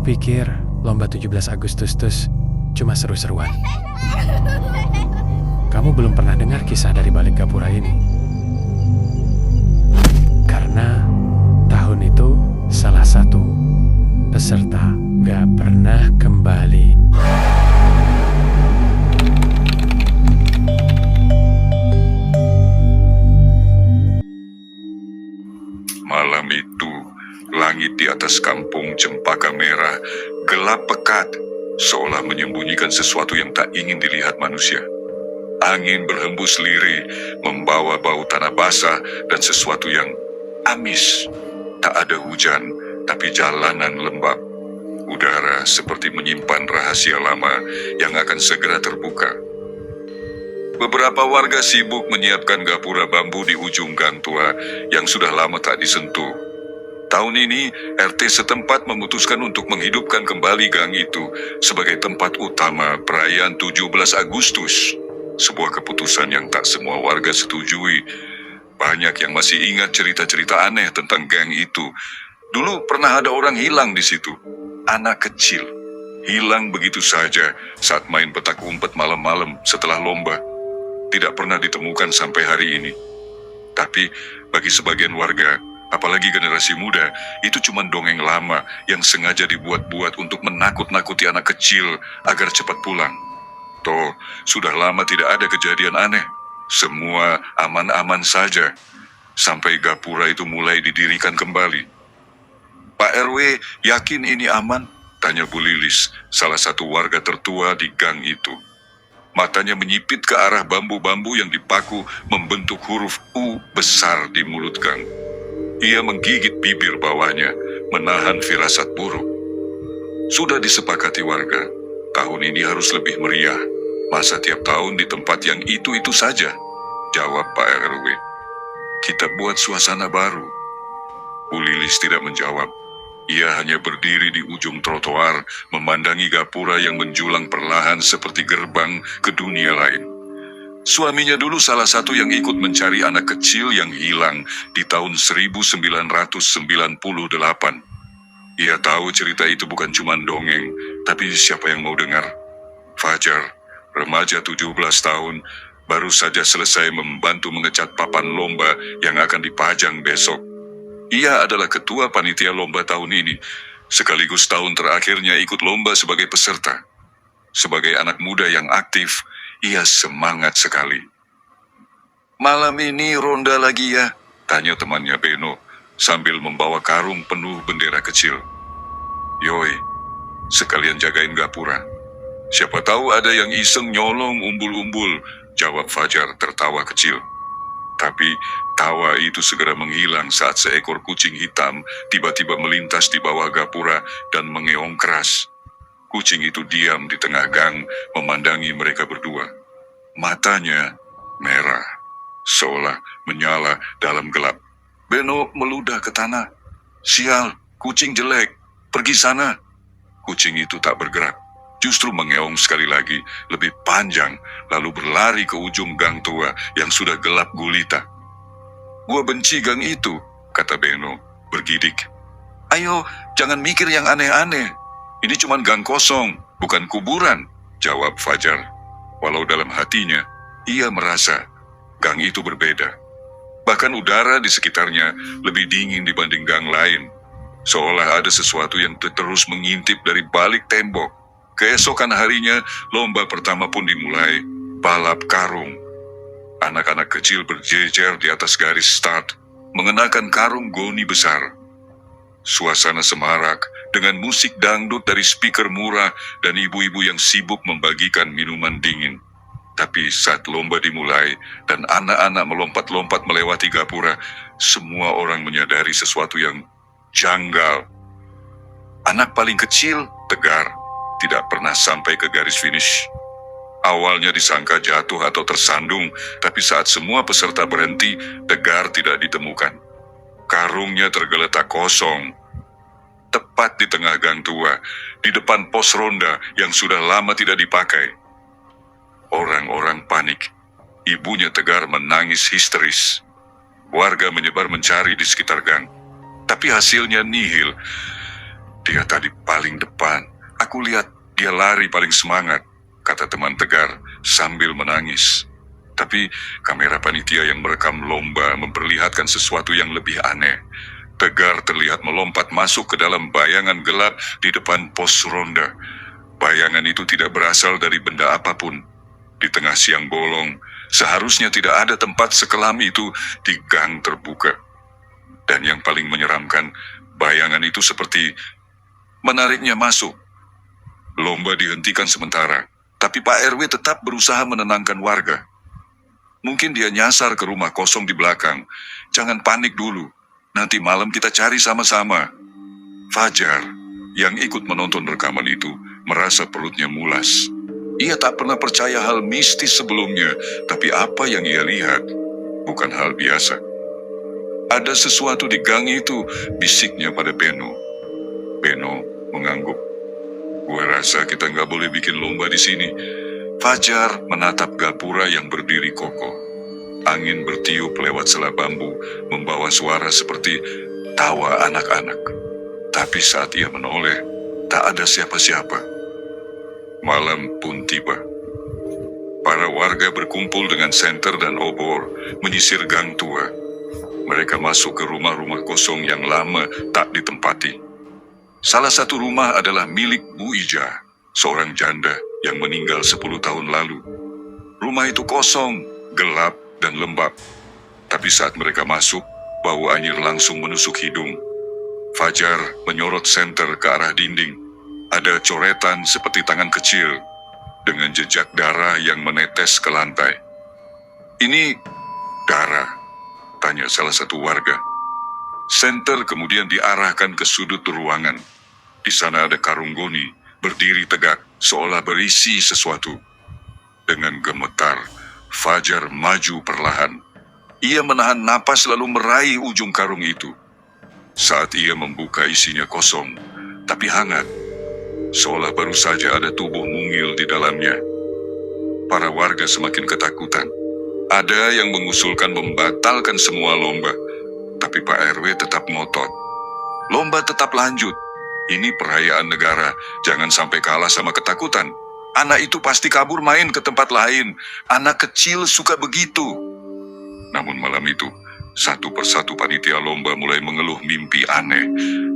pikir lomba 17 Agustus cuma seru-seruan. Kamu belum pernah dengar kisah dari balik gapura ini. Karena tahun itu salah satu peserta gak pernah kembali. Malam itu, langit di atas kampung Cempaka Merah gelap pekat, seolah menyembunyikan sesuatu yang tak ingin dilihat manusia. Angin berhembus lirih, membawa bau tanah basah dan sesuatu yang amis. Tak ada hujan, tapi jalanan lembab. Udara seperti menyimpan rahasia lama yang akan segera terbuka. Beberapa warga sibuk menyiapkan gapura bambu di ujung gang tua yang sudah lama tak disentuh. Tahun ini, RT setempat memutuskan untuk menghidupkan kembali gang itu sebagai tempat utama perayaan 17 Agustus. Sebuah keputusan yang tak semua warga setujui. Banyak yang masih ingat cerita-cerita aneh tentang gang itu. Dulu pernah ada orang hilang di situ. Anak kecil. Hilang begitu saja saat main petak umpet malam-malam setelah lomba. Tidak pernah ditemukan sampai hari ini. Tapi bagi sebagian warga, apalagi generasi muda, itu cuma dongeng lama yang sengaja dibuat-buat untuk menakut-nakuti anak kecil agar cepat pulang. Toh, sudah lama tidak ada kejadian aneh. Semua aman-aman saja. Sampai gapura itu mulai didirikan kembali. Pak RW, yakin ini aman? Tanya Bu Lilis, salah satu warga tertua di gang itu. Matanya menyipit ke arah bambu-bambu yang dipaku membentuk huruf U besar di mulut gang. Ia menggigit bibir bawahnya, menahan firasat buruk. Sudah disepakati warga, tahun ini harus lebih meriah. Masa tiap tahun di tempat yang itu-itu saja? Jawab Pak RW. Kita buat suasana baru. Bu Lilis tidak menjawab. Ia hanya berdiri di ujung trotoar, memandangi gapura yang menjulang perlahan seperti gerbang ke dunia lain. Suaminya dulu salah satu yang ikut mencari anak kecil yang hilang di tahun 1998. Ia tahu cerita itu bukan cuma dongeng, tapi siapa yang mau dengar? Fajar, remaja 17 tahun, baru saja selesai membantu mengecat papan lomba yang akan dipajang besok. Ia adalah ketua panitia lomba tahun ini, sekaligus tahun terakhirnya ikut lomba sebagai peserta. Sebagai anak muda yang aktif, ia semangat sekali. Malam ini ronda lagi ya? Tanya temannya Beno, sambil membawa karung penuh bendera kecil. Yoi, sekalian jagain gapura. Siapa tahu ada yang iseng nyolong umbul-umbul, jawab Fajar tertawa kecil. Tapi tawa itu segera menghilang saat seekor kucing hitam tiba-tiba melintas di bawah gapura dan mengeong keras. Kucing itu diam di tengah gang memandangi mereka berdua. Matanya merah, seolah menyala dalam gelap. Beno meludah ke tanah. Sial, kucing jelek, pergi sana. Kucing itu tak bergerak. Justru mengeong sekali lagi, lebih panjang, lalu berlari ke ujung gang tua yang sudah gelap gulita. Gua benci gang itu, kata Beno, bergidik. Ayo, jangan mikir yang aneh-aneh. Ini cuma gang kosong, bukan kuburan, jawab Fajar. Walau dalam hatinya, ia merasa gang itu berbeda. Bahkan udara di sekitarnya lebih dingin dibanding gang lain. Seolah ada sesuatu yang terus mengintip dari balik tembok. Keesokan harinya, lomba pertama pun dimulai, balap karung. Anak-anak kecil berjejer di atas garis start, mengenakan karung goni besar. Suasana semarak dengan musik dangdut dari speaker murah dan ibu-ibu yang sibuk membagikan minuman dingin. Tapi saat lomba dimulai dan anak-anak melompat-lompat melewati gapura, semua orang menyadari sesuatu yang janggal. Anak paling kecil, Tegar, tidak pernah sampai ke garis finish. Awalnya disangka jatuh atau tersandung, tapi saat semua peserta berhenti, Tegar tidak ditemukan. Karungnya tergeletak kosong. Tepat di tengah gang tua, di depan pos ronda yang sudah lama tidak dipakai. Orang-orang panik. Ibunya Tegar menangis histeris. Warga menyebar mencari di sekitar gang. Tapi hasilnya nihil. Dia tadi paling depan. Aku lihat dia lari paling semangat, kata teman Tegar sambil menangis. Tapi kamera panitia yang merekam lomba memperlihatkan sesuatu yang lebih aneh. Tegar terlihat melompat masuk ke dalam bayangan gelap di depan pos ronda. Bayangan itu tidak berasal dari benda apapun. Di tengah siang bolong, seharusnya tidak ada tempat sekelam itu di gang terbuka. Dan yang paling menyeramkan, bayangan itu seperti menariknya masuk. Lomba dihentikan sementara, tapi Pak RW tetap berusaha menenangkan warga. Mungkin dia nyasar ke rumah kosong di belakang. Jangan panik dulu. Nanti malam kita cari sama-sama. Fajar, yang ikut menonton rekaman itu, merasa perutnya mulas. Ia tak pernah percaya hal mistis sebelumnya, tapi apa yang ia lihat bukan hal biasa. Ada sesuatu di gang itu, bisiknya pada Beno. Beno mengangguk. Gue rasa kita nggak boleh bikin lomba di sini. Fajar menatap gapura yang berdiri kokoh. Angin bertiup lewat sela bambu, membawa suara seperti tawa anak-anak. Tapi saat ia menoleh, tak ada siapa-siapa. Malam pun tiba. Para warga berkumpul dengan senter dan obor, menyisir gang tua. Mereka masuk ke rumah-rumah kosong yang lama tak ditempati. Salah satu rumah adalah milik Bu Ija, seorang janda yang meninggal 10 tahun lalu. Rumah itu kosong, gelap, dan lembab. Tapi saat mereka masuk, bau anyir langsung menusuk hidung. Fajar menyorot senter ke arah dinding. Ada coretan seperti tangan kecil, dengan jejak darah yang menetes ke lantai. Ini darah, tanya salah satu warga. Senter kemudian diarahkan ke sudut ruangan. Di sana ada karung goni, berdiri tegak, seolah berisi sesuatu. Dengan gemetar, Fajar maju perlahan. Ia menahan napas lalu meraih ujung karung itu. Saat ia membuka, isinya kosong, tapi hangat. Seolah baru saja ada tubuh mungil di dalamnya. Para warga semakin ketakutan. Ada yang mengusulkan membatalkan semua lomba, tapi Pak RW tetap ngotot. Lomba tetap lanjut. Ini perayaan negara, jangan sampai kalah sama ketakutan. Anak itu pasti kabur main ke tempat lain. Anak kecil suka begitu. Namun malam itu, satu persatu panitia lomba mulai mengeluh mimpi aneh,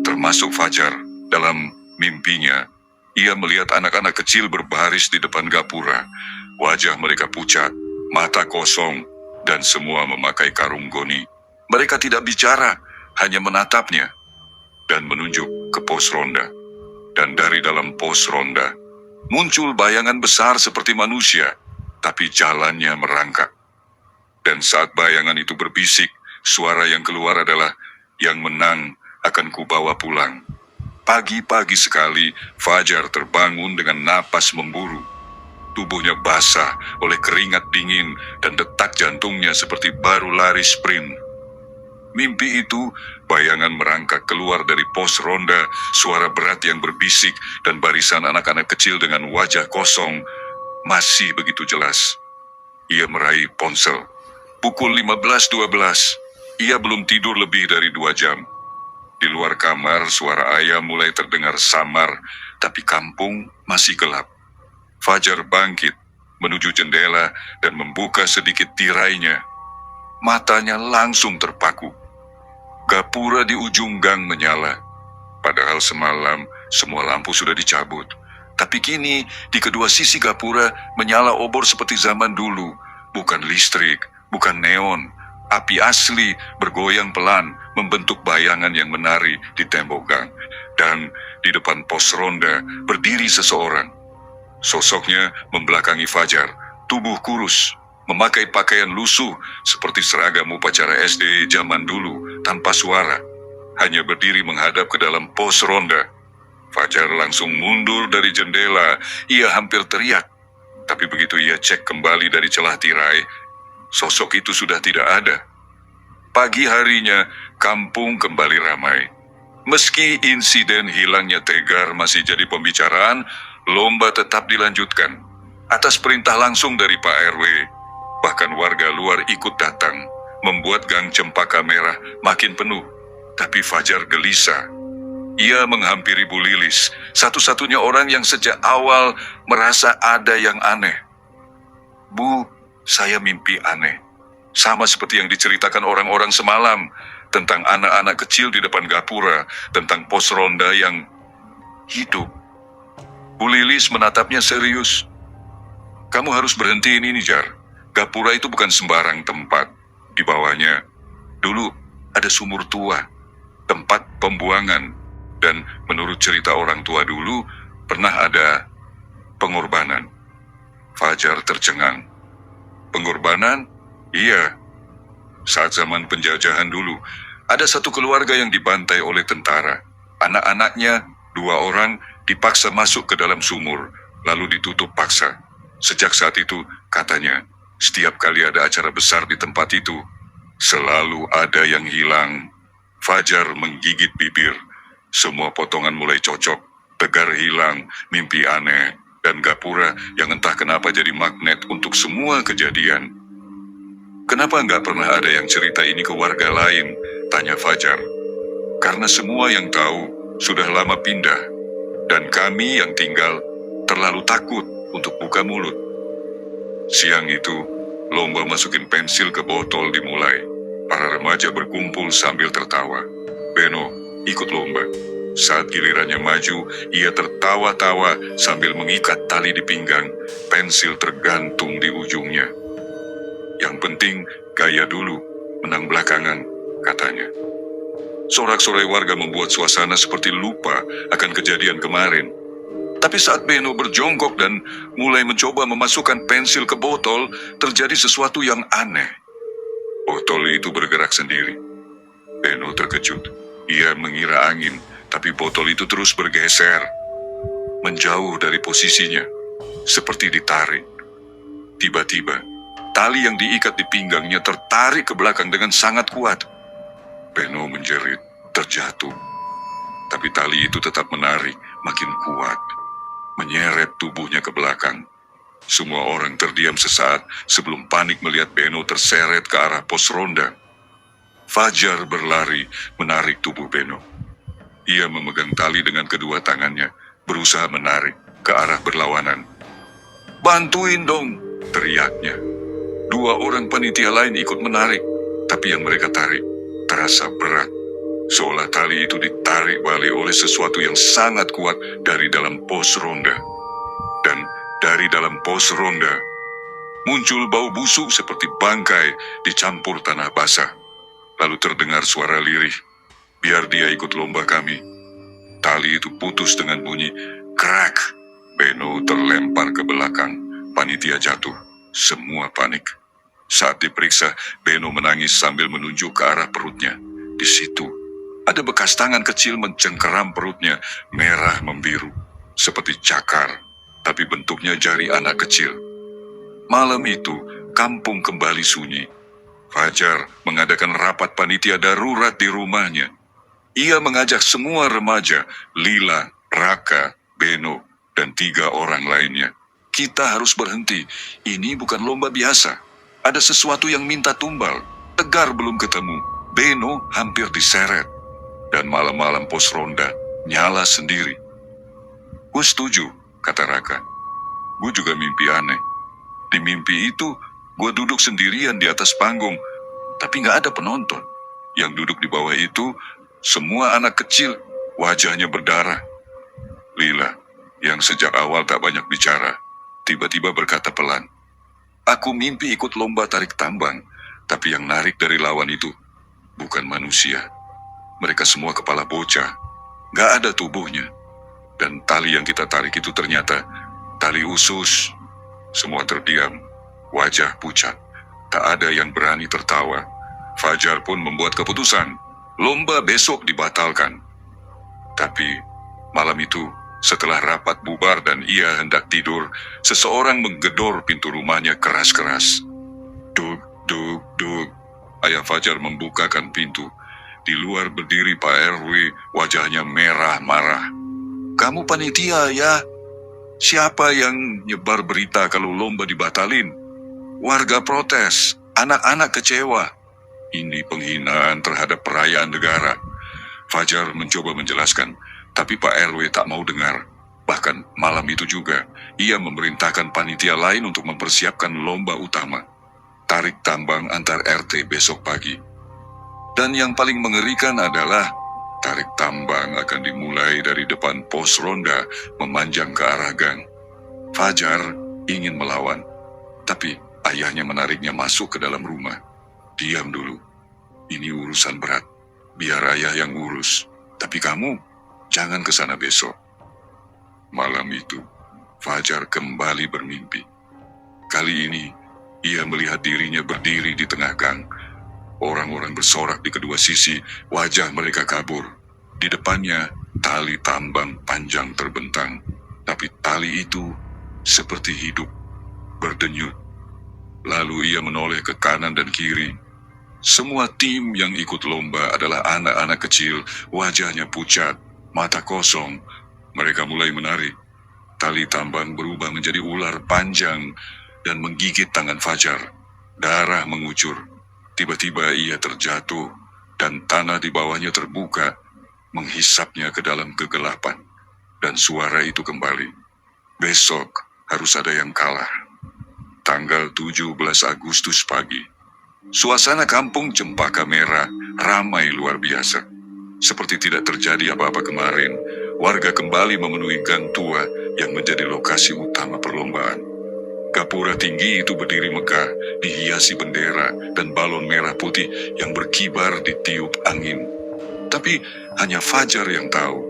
termasuk Fajar. Dalam mimpinya, ia melihat anak-anak kecil berbaris di depan gapura. Wajah mereka pucat, mata kosong, dan semua memakai karung goni. Mereka tidak bicara, hanya menatapnya dan menunjuk ke pos ronda. Dan dari dalam pos ronda, muncul bayangan besar seperti manusia, tapi jalannya merangkak. Dan saat bayangan itu berbisik, suara yang keluar adalah, "Yang menang akan kubawa pulang." Pagi-pagi sekali, Fajar terbangun dengan napas memburu. Tubuhnya basah oleh keringat dingin dan detak jantungnya seperti baru lari sprint. Mimpi itu, bayangan merangkak keluar dari pos ronda, suara berat yang berbisik, dan barisan anak-anak kecil dengan wajah kosong masih begitu jelas. Ia meraih ponsel. Pukul 15.12, ia belum tidur lebih dari 2 jam. Di luar kamar, suara ayam mulai terdengar samar, tapi kampung masih gelap. Fajar bangkit, menuju jendela dan membuka sedikit tirainya. Matanya langsung terpaku. Gapura di ujung gang menyala. Padahal semalam semua lampu sudah dicabut. Tapi kini di kedua sisi gapura menyala obor seperti zaman dulu. Bukan listrik, bukan neon. Api asli bergoyang pelan membentuk bayangan yang menari di tembok gang. Dan di depan pos ronda berdiri seseorang. Sosoknya membelakangi Fajar, tubuh kurus, memakai pakaian lusuh seperti seragam upacara SD zaman dulu, tanpa suara. Hanya berdiri menghadap ke dalam pos ronda. Fajar langsung mundur dari jendela. Ia hampir teriak. Tapi begitu ia cek kembali dari celah tirai, sosok itu sudah tidak ada. Pagi harinya, kampung kembali ramai. Meski insiden hilangnya Tegar masih jadi pembicaraan, lomba tetap dilanjutkan. Atas perintah langsung dari Pak RW, bahkan warga luar ikut datang, membuat gang Cempaka Merah makin penuh. Tapi Fajar gelisah. Ia menghampiri Bu Lilis, satu-satunya orang yang sejak awal merasa ada yang aneh. Bu, saya mimpi aneh. Sama seperti yang diceritakan orang-orang semalam, tentang anak-anak kecil di depan gapura, tentang pos ronda yang hidup. Bu Lilis menatapnya serius. Kamu harus berhenti ini, Jar. Gapura itu bukan sembarang tempat. Di bawahnya, dulu ada sumur tua, tempat pembuangan, dan menurut cerita orang tua dulu, pernah ada pengorbanan. Fajar tercengang. Pengorbanan? Iya. Saat zaman penjajahan dulu, ada satu keluarga yang dibantai oleh tentara. Anak-anaknya, 2 orang, dipaksa masuk ke dalam sumur, lalu ditutup paksa. Sejak saat itu, katanya, setiap kali ada acara besar di tempat itu, selalu ada yang hilang. Fajar menggigit bibir. Semua potongan mulai cocok. Tegar hilang, mimpi aneh, dan gapura yang entah kenapa jadi magnet untuk semua kejadian. Kenapa nggak pernah ada yang cerita ini ke warga lain? Tanya Fajar. Karena semua yang tahu sudah lama pindah, dan kami yang tinggal terlalu takut untuk buka mulut. Siang itu, lomba masukin pensil ke botol dimulai. Para remaja berkumpul sambil tertawa. Beno ikut lomba. Saat gilirannya maju, ia tertawa-tawa sambil mengikat tali di pinggang. Pensil tergantung di ujungnya. Yang penting, gaya dulu, menang belakangan, katanya. Sorak-sorai warga membuat suasana seperti lupa akan kejadian kemarin. Tapi saat Beno berjongkok dan mulai mencoba memasukkan pensil ke botol, terjadi sesuatu yang aneh. Botol itu bergerak sendiri. Beno terkejut. Ia mengira angin, tapi botol itu terus bergeser. Menjauh dari posisinya, seperti ditarik. Tiba-tiba, tali yang diikat di pinggangnya tertarik ke belakang dengan sangat kuat. Beno menjerit, terjatuh. Tapi tali itu tetap menarik, makin kuat. Menyeret tubuhnya ke belakang. Semua orang terdiam sesaat sebelum panik melihat Beno terseret ke arah pos ronda. Fajar berlari menarik tubuh Beno. Ia memegang tali dengan kedua tangannya, berusaha menarik ke arah berlawanan. "Bantuin dong!" teriaknya. 2 orang panitia lain ikut menarik, tapi yang mereka tarik terasa berat. Seolah tali itu ditarik balik oleh sesuatu yang sangat kuat dari dalam pos ronda. Dan dari dalam pos ronda, muncul bau busuk seperti bangkai dicampur tanah basah. Lalu terdengar suara lirih, "Biar dia ikut lomba kami." Tali itu putus dengan bunyi krak. Beno terlempar ke belakang. Panitia jatuh. Semua panik. Saat diperiksa, Beno menangis sambil menunjuk ke arah perutnya. Di situ, ada bekas tangan kecil mencengkeram perutnya, merah membiru, seperti cakar, tapi bentuknya jari anak kecil. Malam itu, kampung kembali sunyi. Fajar mengadakan rapat panitia darurat di rumahnya. Ia mengajak semua remaja, Lila, Raka, Beno, dan 3 orang lainnya. Kita harus berhenti. Ini bukan lomba biasa. Ada sesuatu yang minta tumbal. Tegar belum ketemu. Beno hampir diseret. Dan malam-malam pos ronda nyala sendiri. "Gue setuju," kata Raka. "Gue juga mimpi aneh. Di mimpi itu, gue duduk sendirian di atas panggung. Tapi gak ada penonton. Yang duduk di bawah itu, semua anak kecil, wajahnya berdarah." Lila, yang sejak awal tak banyak bicara, tiba-tiba berkata pelan, "Aku mimpi ikut lomba tarik tambang, tapi yang narik dari lawan itu bukan manusia. Mereka semua kepala bocah, gak ada tubuhnya. Dan tali yang kita tarik itu ternyata tali usus." Semua terdiam, wajah pucat. Tak ada yang berani tertawa. Fajar pun membuat keputusan, lomba besok dibatalkan. Tapi malam itu, setelah rapat bubar dan ia hendak tidur, seseorang menggedor pintu rumahnya keras-keras. Duk, duk, duk. Ayah Fajar membukakan pintu. Di luar berdiri Pak RW, wajahnya merah marah. "Kamu panitia ya? Siapa yang nyebar berita kalau lomba dibatalin? Warga protes, anak-anak kecewa. Ini penghinaan terhadap perayaan negara." Fajar mencoba menjelaskan, tapi Pak RW tak mau dengar. Bahkan malam itu juga, ia memerintahkan panitia lain untuk mempersiapkan lomba utama, tarik tambang antar RT besok pagi. Dan yang paling mengerikan adalah, tarik tambang akan dimulai dari depan pos ronda memanjang ke arah gang. Fajar ingin melawan, tapi ayahnya menariknya masuk ke dalam rumah. Diam dulu, ini urusan berat. Biar ayah yang urus, tapi kamu jangan ke sana besok. Malam itu, Fajar kembali bermimpi. Kali ini, ia melihat dirinya berdiri di tengah gang. Orang-orang bersorak di kedua sisi, wajah mereka kabur. Di depannya, tali tambang panjang terbentang. Tapi tali itu seperti hidup, berdenyut. Lalu ia menoleh ke kanan dan kiri. Semua tim yang ikut lomba adalah anak-anak kecil, wajahnya pucat, mata kosong. Mereka mulai menari. Tali tambang berubah menjadi ular panjang dan menggigit tangan Fajar. Darah mengucur. Tiba-tiba ia terjatuh dan tanah di bawahnya terbuka, menghisapnya ke dalam kegelapan. Dan suara itu kembali. Besok harus ada yang kalah. Tanggal 17 Agustus pagi. Suasana kampung Cempaka Merah ramai luar biasa. Seperti tidak terjadi apa-apa kemarin, warga kembali memenuhi gang tua yang menjadi lokasi utama perlombaan. Gapura tinggi itu berdiri megah, dihiasi bendera dan balon merah putih yang berkibar ditiup angin. Tapi hanya Fajar yang tahu,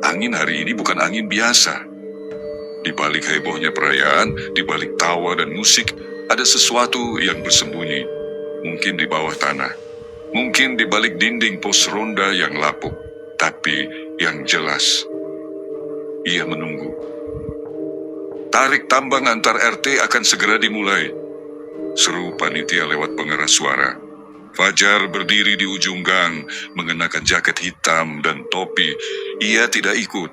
angin hari ini bukan angin biasa. Di balik hebohnya perayaan, di balik tawa dan musik, ada sesuatu yang bersembunyi. Mungkin di bawah tanah, mungkin di balik dinding pos ronda yang lapuk, tapi yang jelas, ia menunggu. Tarik tambang antar RT akan segera dimulai. Seru panitia lewat pengeras suara. Fajar berdiri di ujung gang, mengenakan jaket hitam dan topi. Ia tidak ikut.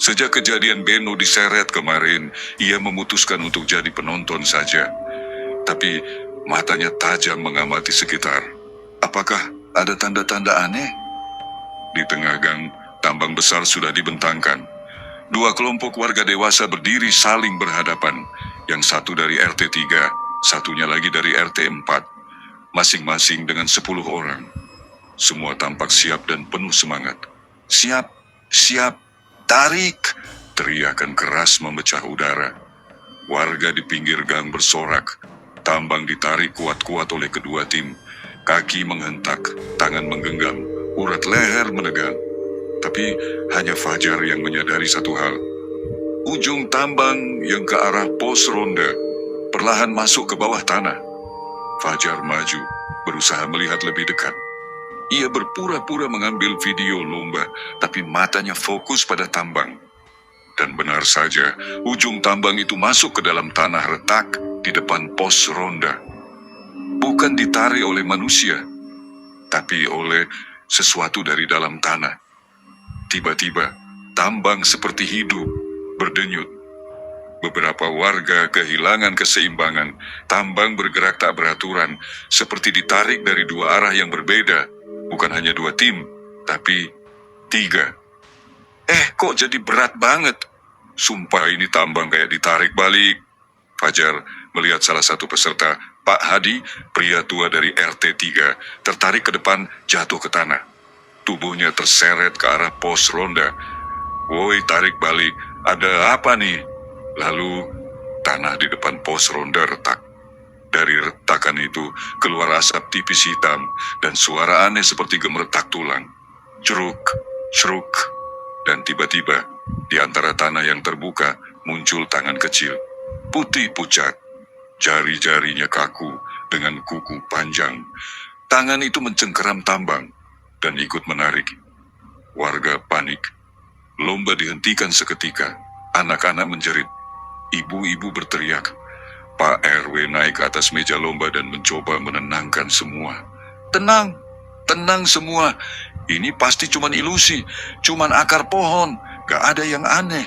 Sejak kejadian Beno diseret kemarin, ia memutuskan untuk jadi penonton saja. Tapi matanya tajam mengamati sekitar. Apakah ada tanda-tanda aneh? Di tengah gang, tambang besar sudah dibentangkan. Dua kelompok warga dewasa berdiri saling berhadapan. Yang satu dari RT 3, satunya lagi dari RT 4. Masing-masing dengan 10 orang. Semua tampak siap dan penuh semangat. Siap, siap, tarik! Teriakan keras memecah udara. Warga di pinggir gang bersorak. Tambang ditarik kuat-kuat oleh kedua tim. Kaki menghentak, tangan menggenggam, urat leher menegang. Tapi hanya Fajar yang menyadari satu hal. Ujung tambang yang ke arah pos ronda perlahan masuk ke bawah tanah. Fajar maju, berusaha melihat lebih dekat. Ia berpura-pura mengambil video lomba, tapi matanya fokus pada tambang. Dan benar saja, ujung tambang itu masuk ke dalam tanah retak di depan pos ronda. Bukan ditarik oleh manusia, tapi oleh sesuatu dari dalam tanah. Tiba-tiba, tambang seperti hidup, berdenyut. Beberapa warga kehilangan keseimbangan. Tambang bergerak tak beraturan, seperti ditarik dari dua arah yang berbeda. Bukan hanya dua tim, tapi 3. Kok jadi berat banget? Sumpah ini tambang kayak ditarik balik. Fajar melihat salah satu peserta, Pak Hadi, pria tua dari RT 3, tertarik ke depan, jatuh ke tanah. Tubuhnya terseret ke arah pos ronda. Woi, tarik balik, ada apa nih? Lalu, tanah di depan pos ronda retak. Dari retakan itu, keluar asap tipis hitam, dan suara aneh seperti gemeretak tulang. Ceruk, ceruk, dan tiba-tiba, di antara tanah yang terbuka, muncul tangan kecil. Putih pucat, jari-jarinya kaku dengan kuku panjang. Tangan itu mencengkeram tambang dan ikut menarik. Warga panik. Lomba dihentikan seketika. Anak-anak menjerit. Ibu-ibu berteriak. Pak RW naik ke atas meja lomba dan mencoba menenangkan semua. Tenang, tenang semua. Ini pasti cuman ilusi, cuman akar pohon, gak ada yang aneh.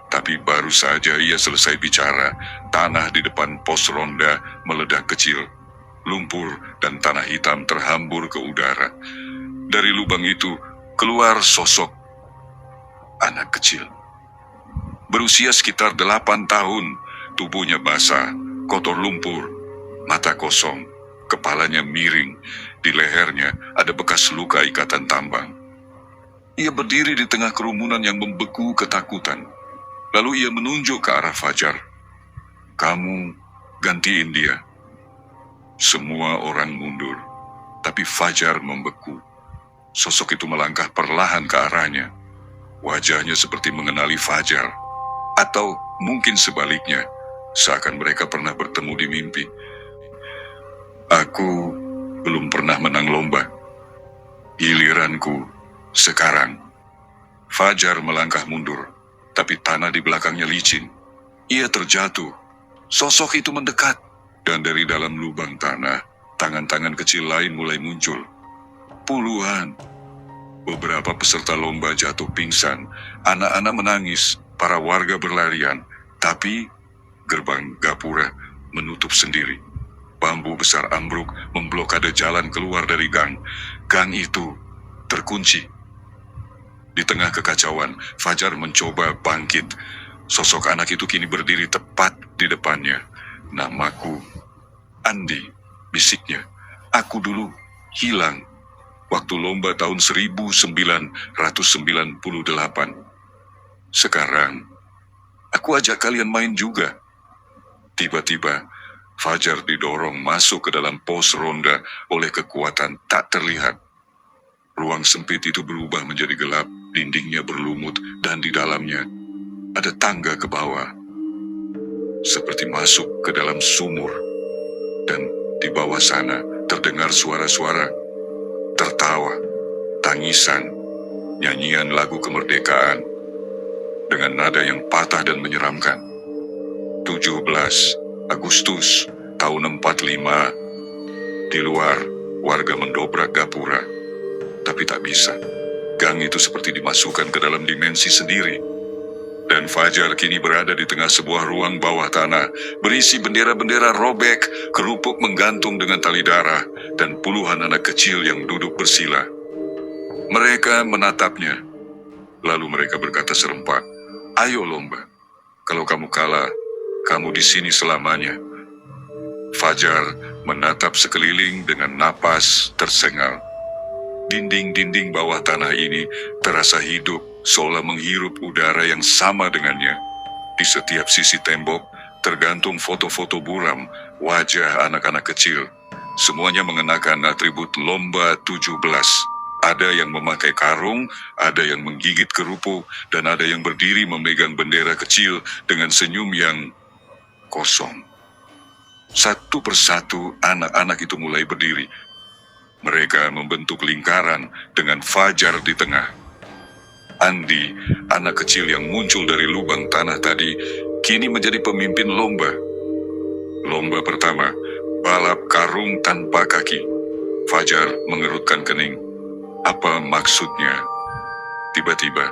Tapi baru saja ia selesai bicara, tanah di depan pos ronda meledak kecil. Lumpur dan tanah hitam terhambur ke udara. Dari lubang itu, keluar sosok anak kecil. Berusia sekitar 8 tahun, tubuhnya basah, kotor lumpur, mata kosong, kepalanya miring, di lehernya ada bekas luka ikatan tambang. Ia berdiri di tengah kerumunan yang membeku ketakutan. Lalu ia menunjuk ke arah Fajar. "Kamu gantiin dia." Semua orang mundur, tapi Fajar membeku. Sosok itu melangkah perlahan ke arahnya. Wajahnya seperti mengenali Fajar. Atau mungkin sebaliknya, seakan mereka pernah bertemu di mimpi. "Aku belum pernah menang lomba. Giliranku sekarang." Fajar melangkah mundur, tapi tanah di belakangnya licin. Ia terjatuh. Sosok itu mendekat, dan dari dalam lubang tanah, tangan-tangan kecil lain mulai muncul. Puluhan. Beberapa peserta lomba jatuh pingsan, anak-anak menangis, para warga berlarian, tapi gerbang gapura menutup sendiri. Bambu besar ambruk memblokade jalan keluar dari gang. Gang itu terkunci. Di tengah kekacauan, Fajar mencoba bangkit. Sosok anak itu kini berdiri tepat di depannya. "Namaku Andi," bisiknya. "Aku dulu hilang waktu lomba tahun 1998. Sekarang, aku ajak kalian main juga." Tiba-tiba, Fajar didorong masuk ke dalam pos ronda oleh kekuatan tak terlihat. Ruang sempit itu berubah menjadi gelap, dindingnya berlumut, dan di dalamnya ada tangga ke bawah. Seperti masuk ke dalam sumur. Dan di bawah sana terdengar suara-suara, tertawa, tangisan, nyanyian lagu kemerdekaan, dengan nada yang patah dan menyeramkan. 17 Agustus tahun 45. Di luar, warga mendobrak gapura. Tapi tak bisa. Gang itu seperti dimasukkan ke dalam dimensi sendiri. Dan Fajar kini berada di tengah sebuah ruang bawah tanah, berisi bendera-bendera robek, kerupuk menggantung dengan tali darah, dan puluhan anak kecil yang duduk bersila. Mereka menatapnya. Lalu mereka berkata serempak, "Ayo lomba. Kalau kamu kalah, kamu di sini selamanya." Fajar menatap sekeliling dengan napas tersengal. Dinding-dinding bawah tanah ini terasa hidup, seolah menghirup udara yang sama dengannya. Di setiap sisi tembok tergantung foto-foto buram, wajah anak-anak kecil. Semuanya mengenakan atribut lomba 17. Ada yang memakai karung, ada yang menggigit kerupuk, dan ada yang berdiri memegang bendera kecil dengan senyum yang kosong. Satu persatu anak-anak itu mulai berdiri. Mereka membentuk lingkaran dengan Fajar di tengah. Andi, anak kecil yang muncul dari lubang tanah tadi, kini menjadi pemimpin lomba. Lomba pertama, balap karung tanpa kaki. Fajar mengerutkan kening. Apa maksudnya? Tiba-tiba,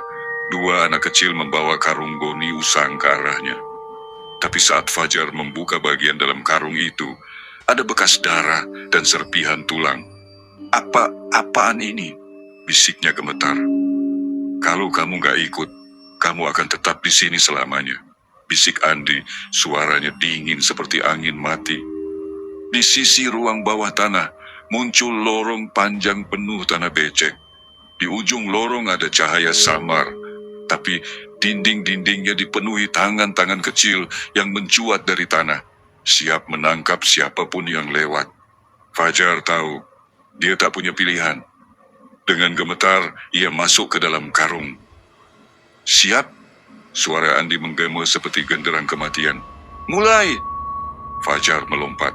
dua anak kecil membawa karung goni usang ke arahnya. Tapi saat Fajar membuka bagian dalam karung itu, ada bekas darah dan serpihan tulang. "Apaan ini?" bisiknya gemetar. "Kalau kamu gak ikut, kamu akan tetap di sini selamanya," bisik Andi, suaranya dingin seperti angin mati. Di sisi ruang bawah tanah, muncul lorong panjang penuh tanah becek. Di ujung lorong ada cahaya samar, tapi dinding-dindingnya dipenuhi tangan-tangan kecil yang mencuat dari tanah, siap menangkap siapapun yang lewat. Fajar tahu, dia tak punya pilihan. Dengan gemetar, ia masuk ke dalam karung. "Siap?" Suara Andi menggema seperti genderang kematian. "Mulai!" Fajar melompat.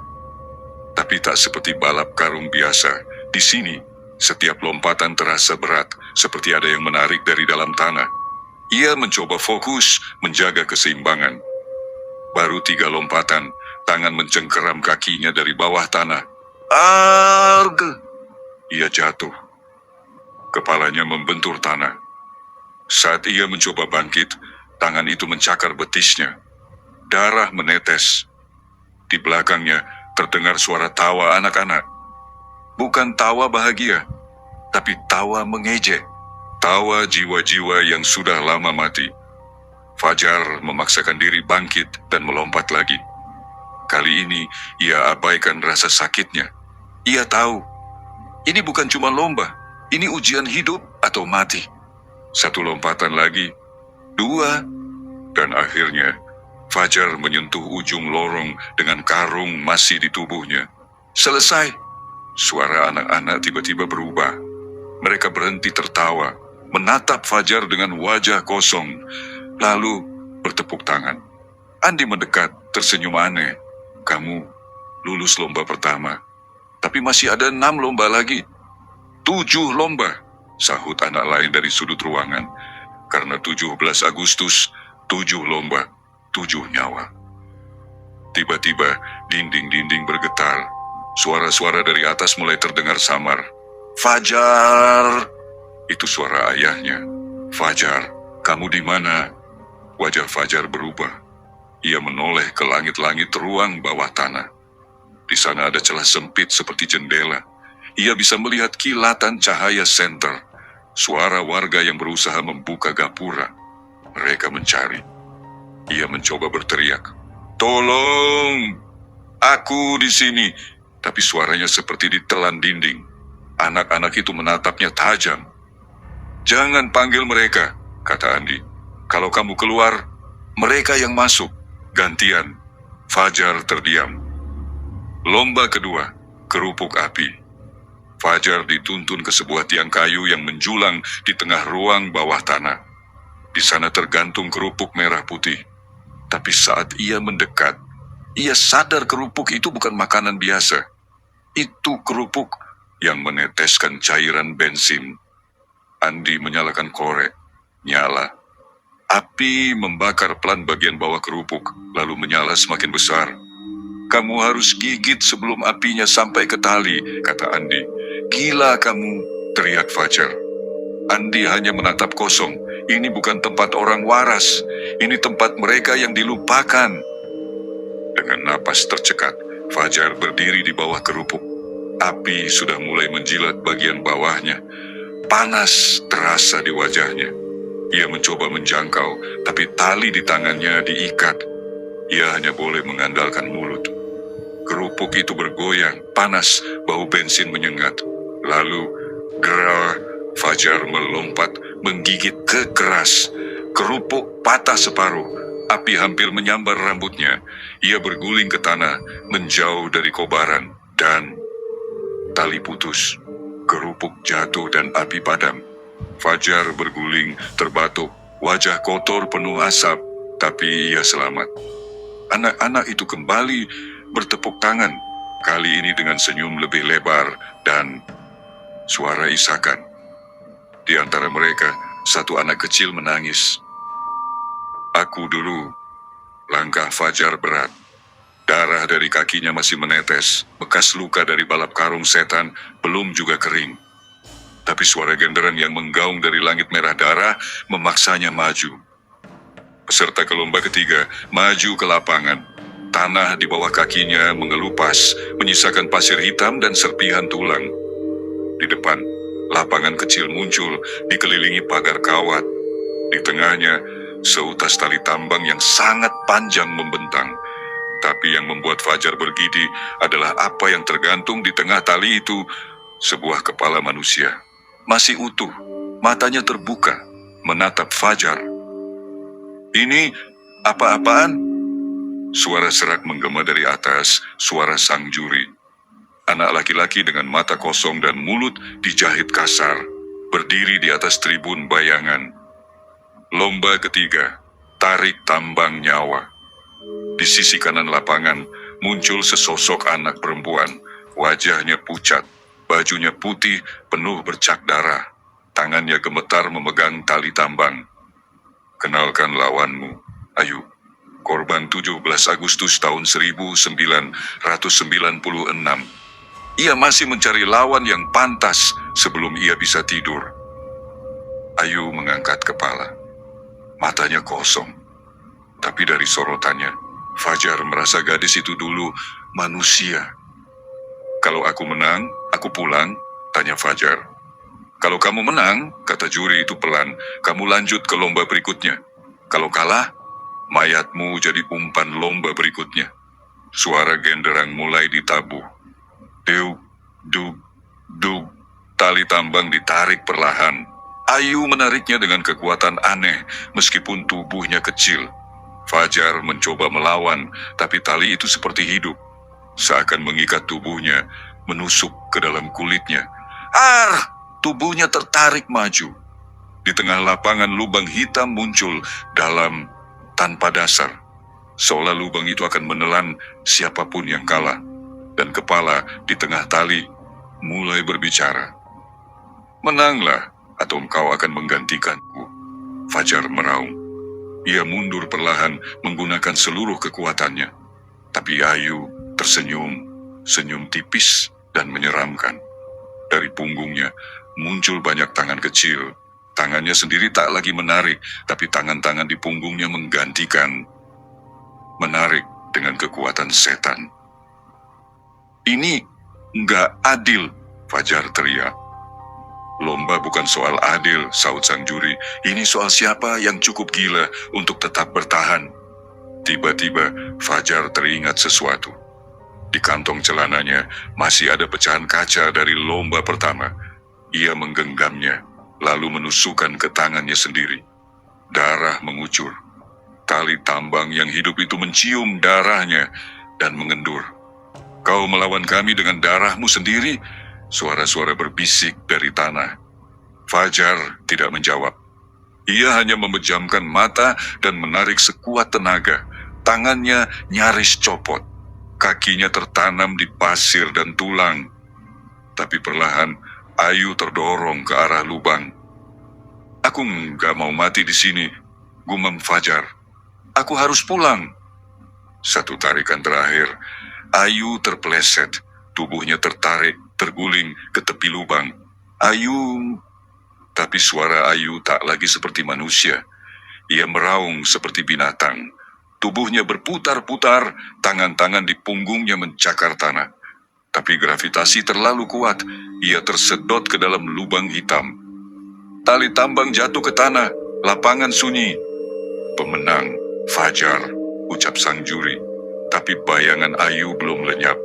Tapi tak seperti balap karung biasa. Di sini, setiap lompatan terasa berat, seperti ada yang menarik dari dalam tanah. Ia mencoba fokus, menjaga keseimbangan. Baru 3 lompatan, tangan mencengkeram kakinya dari bawah tanah. "Arg!" Ia jatuh. Kepalanya membentur tanah. Saat ia mencoba bangkit, tangan itu mencakar betisnya. Darah menetes. Di belakangnya terdengar suara tawa anak-anak. Bukan tawa bahagia, tapi tawa mengejek. Tawa jiwa-jiwa yang sudah lama mati. Fajar memaksakan diri bangkit dan melompat lagi. Kali ini ia abaikan rasa sakitnya. Ia tahu, ini bukan cuma lomba, ini ujian hidup atau mati. Satu lompatan lagi, dua, dan akhirnya Fajar menyentuh ujung lorong dengan karung masih di tubuhnya. Selesai. Suara anak-anak tiba-tiba berubah. Mereka berhenti tertawa, menatap Fajar dengan wajah kosong, lalu bertepuk tangan. Andi mendekat, tersenyum aneh. Kamu lulus lomba pertama, tapi masih ada 6 lomba lagi. 7 lomba, sahut anak lain dari sudut ruangan. Karena 17 Agustus, 7 lomba, 7 nyawa. Tiba-tiba dinding-dinding bergetar. Suara-suara dari atas mulai terdengar samar. Fajar! Itu suara ayahnya. Fajar, kamu di mana? Wajah Fajar berubah. Ia menoleh ke langit-langit ruang bawah tanah. Di sana ada celah sempit seperti jendela. Ia bisa melihat kilatan cahaya senter. Suara warga yang berusaha membuka gapura. Mereka mencari. Ia mencoba berteriak, "Tolong! Aku di sini!" Tapi suaranya seperti ditelan dinding. Anak-anak itu menatapnya tajam. "Jangan panggil mereka," kata Andi. "Kalau kamu keluar, mereka yang masuk. Gantian." Fajar terdiam. Lomba kedua, kerupuk api. Fajar dituntun ke sebuah tiang kayu yang menjulang di tengah ruang bawah tanah. Di sana tergantung kerupuk merah putih. Tapi saat ia mendekat, ia sadar kerupuk itu bukan makanan biasa. Itu kerupuk yang meneteskan cairan bensin. Andi menyalakan korek. Nyala. Api membakar pelan bagian bawah kerupuk, lalu menyala semakin besar. "Kamu harus gigit sebelum apinya sampai ke tali," kata Andi. "Gila kamu," teriak Fajar. Andi hanya menatap kosong. Ini bukan tempat orang waras. Ini tempat mereka yang dilupakan. Dengan napas tercekat, Fajar berdiri di bawah kerupuk. Api sudah mulai menjilat bagian bawahnya. Panas terasa di wajahnya. Ia mencoba menjangkau, tapi tali di tangannya diikat. Ia hanya boleh mengandalkan mulut. Kerupuk itu bergoyang, panas, bau bensin menyengat. Lalu, gerar, Fajar melompat, menggigit keras. Kerupuk patah separuh. Api hampir menyambar rambutnya. Ia berguling ke tanah, menjauh dari kobaran, dan tali putus. Kerupuk jatuh dan api padam. Fajar berguling, terbatuk, wajah kotor penuh asap, tapi ia selamat. Anak-anak itu kembali bertepuk tangan, kali ini dengan senyum lebih lebar dan suara isakan. Di antara mereka, satu anak kecil menangis. "Aku dulu." Langkah Fajar berat. Darah dari kakinya masih menetes. Bekas luka dari balap karung setan belum juga kering. Tapi suara genderan yang menggaung dari langit merah darah memaksanya maju. Peserta ke lomba ketiga maju ke lapangan. Tanah di bawah kakinya mengelupas, menyisakan pasir hitam dan serpihan tulang. Di depan, lapangan kecil muncul, dikelilingi pagar kawat. Di tengahnya, seutas tali tambang yang sangat panjang membentang. Tapi yang membuat Fajar bergidi adalah apa yang tergantung di tengah tali itu, sebuah kepala manusia. Masih utuh, matanya terbuka, menatap Fajar. "Ini apa-apaan?" Suara serak menggema dari atas, suara sang juri. Anak laki-laki dengan mata kosong dan mulut dijahit kasar, berdiri di atas tribun bayangan. Lomba ketiga, tarik tambang nyawa. Di sisi kanan lapangan muncul sesosok anak perempuan, wajahnya pucat, bajunya putih penuh bercak darah, tangannya gemetar memegang tali tambang. "Kenalkan lawanmu, Ayu, korban 17 Agustus tahun 1996. Ia masih mencari lawan yang pantas sebelum ia bisa tidur." Ayu mengangkat kepala. Matanya kosong. Tapi dari sorotannya, Fajar merasa gadis itu dulu manusia. "Kalau aku menang, aku pulang?" tanya Fajar. Kalau kamu menang, kata juri itu pelan, kamu lanjut ke lomba berikutnya. Kalau kalah, mayatmu jadi umpan lomba berikutnya. Suara genderang mulai ditabuh. Duk, duk, duk. Tali tambang ditarik perlahan. Ayu menariknya dengan kekuatan aneh, meskipun tubuhnya kecil. Fajar mencoba melawan, tapi tali itu seperti hidup. Seakan mengikat tubuhnya, menusuk ke dalam kulitnya. Tubuhnya tertarik maju. Di tengah lapangan lubang hitam muncul dalam tanpa dasar. Seolah lubang itu akan menelan siapapun yang kalah. Dan kepala di tengah tali mulai berbicara. Menanglah, atau engkau akan menggantikanku. Fajar meraung. Ia mundur perlahan menggunakan seluruh kekuatannya. Tapi Ayu tersenyum, senyum tipis dan menyeramkan. Dari punggungnya muncul banyak tangan kecil. Tangannya sendiri tak lagi menarik, tapi tangan-tangan di punggungnya menggantikan. Menarik dengan kekuatan setan. Ini nggak adil, Fajar teriak. Lomba bukan soal adil, saut sang juri. Ini soal siapa yang cukup gila untuk tetap bertahan. Tiba-tiba Fajar teringat sesuatu. Di kantong celananya masih ada pecahan kaca dari lomba pertama. Ia menggenggamnya, lalu menusukkan ke tangannya sendiri. Darah mengucur. Tali tambang yang hidup itu mencium darahnya dan mengendur. Kau melawan kami dengan darahmu sendiri? Suara-suara berbisik dari tanah. Fajar tidak menjawab. Ia hanya memejamkan mata dan menarik sekuat tenaga. Tangannya nyaris copot. Kakinya tertanam di pasir dan tulang. Tapi perlahan Ayu terdorong ke arah lubang. Aku nggak mau mati di sini, gumam Fajar. Aku harus pulang. Satu tarikan terakhir, Ayu terpeleset. Tubuhnya tertarik, terguling ke tepi lubang. Ayu... Tapi suara Ayu tak lagi seperti manusia. Ia meraung seperti binatang. Tubuhnya berputar-putar, tangan-tangan di punggungnya mencakar tanah. Tapi gravitasi terlalu kuat, ia tersedot ke dalam lubang hitam. Tali tambang jatuh ke tanah, lapangan sunyi. Pemenang, Fajar, ucap sang juri. Tapi bayangan Ayu belum lenyap.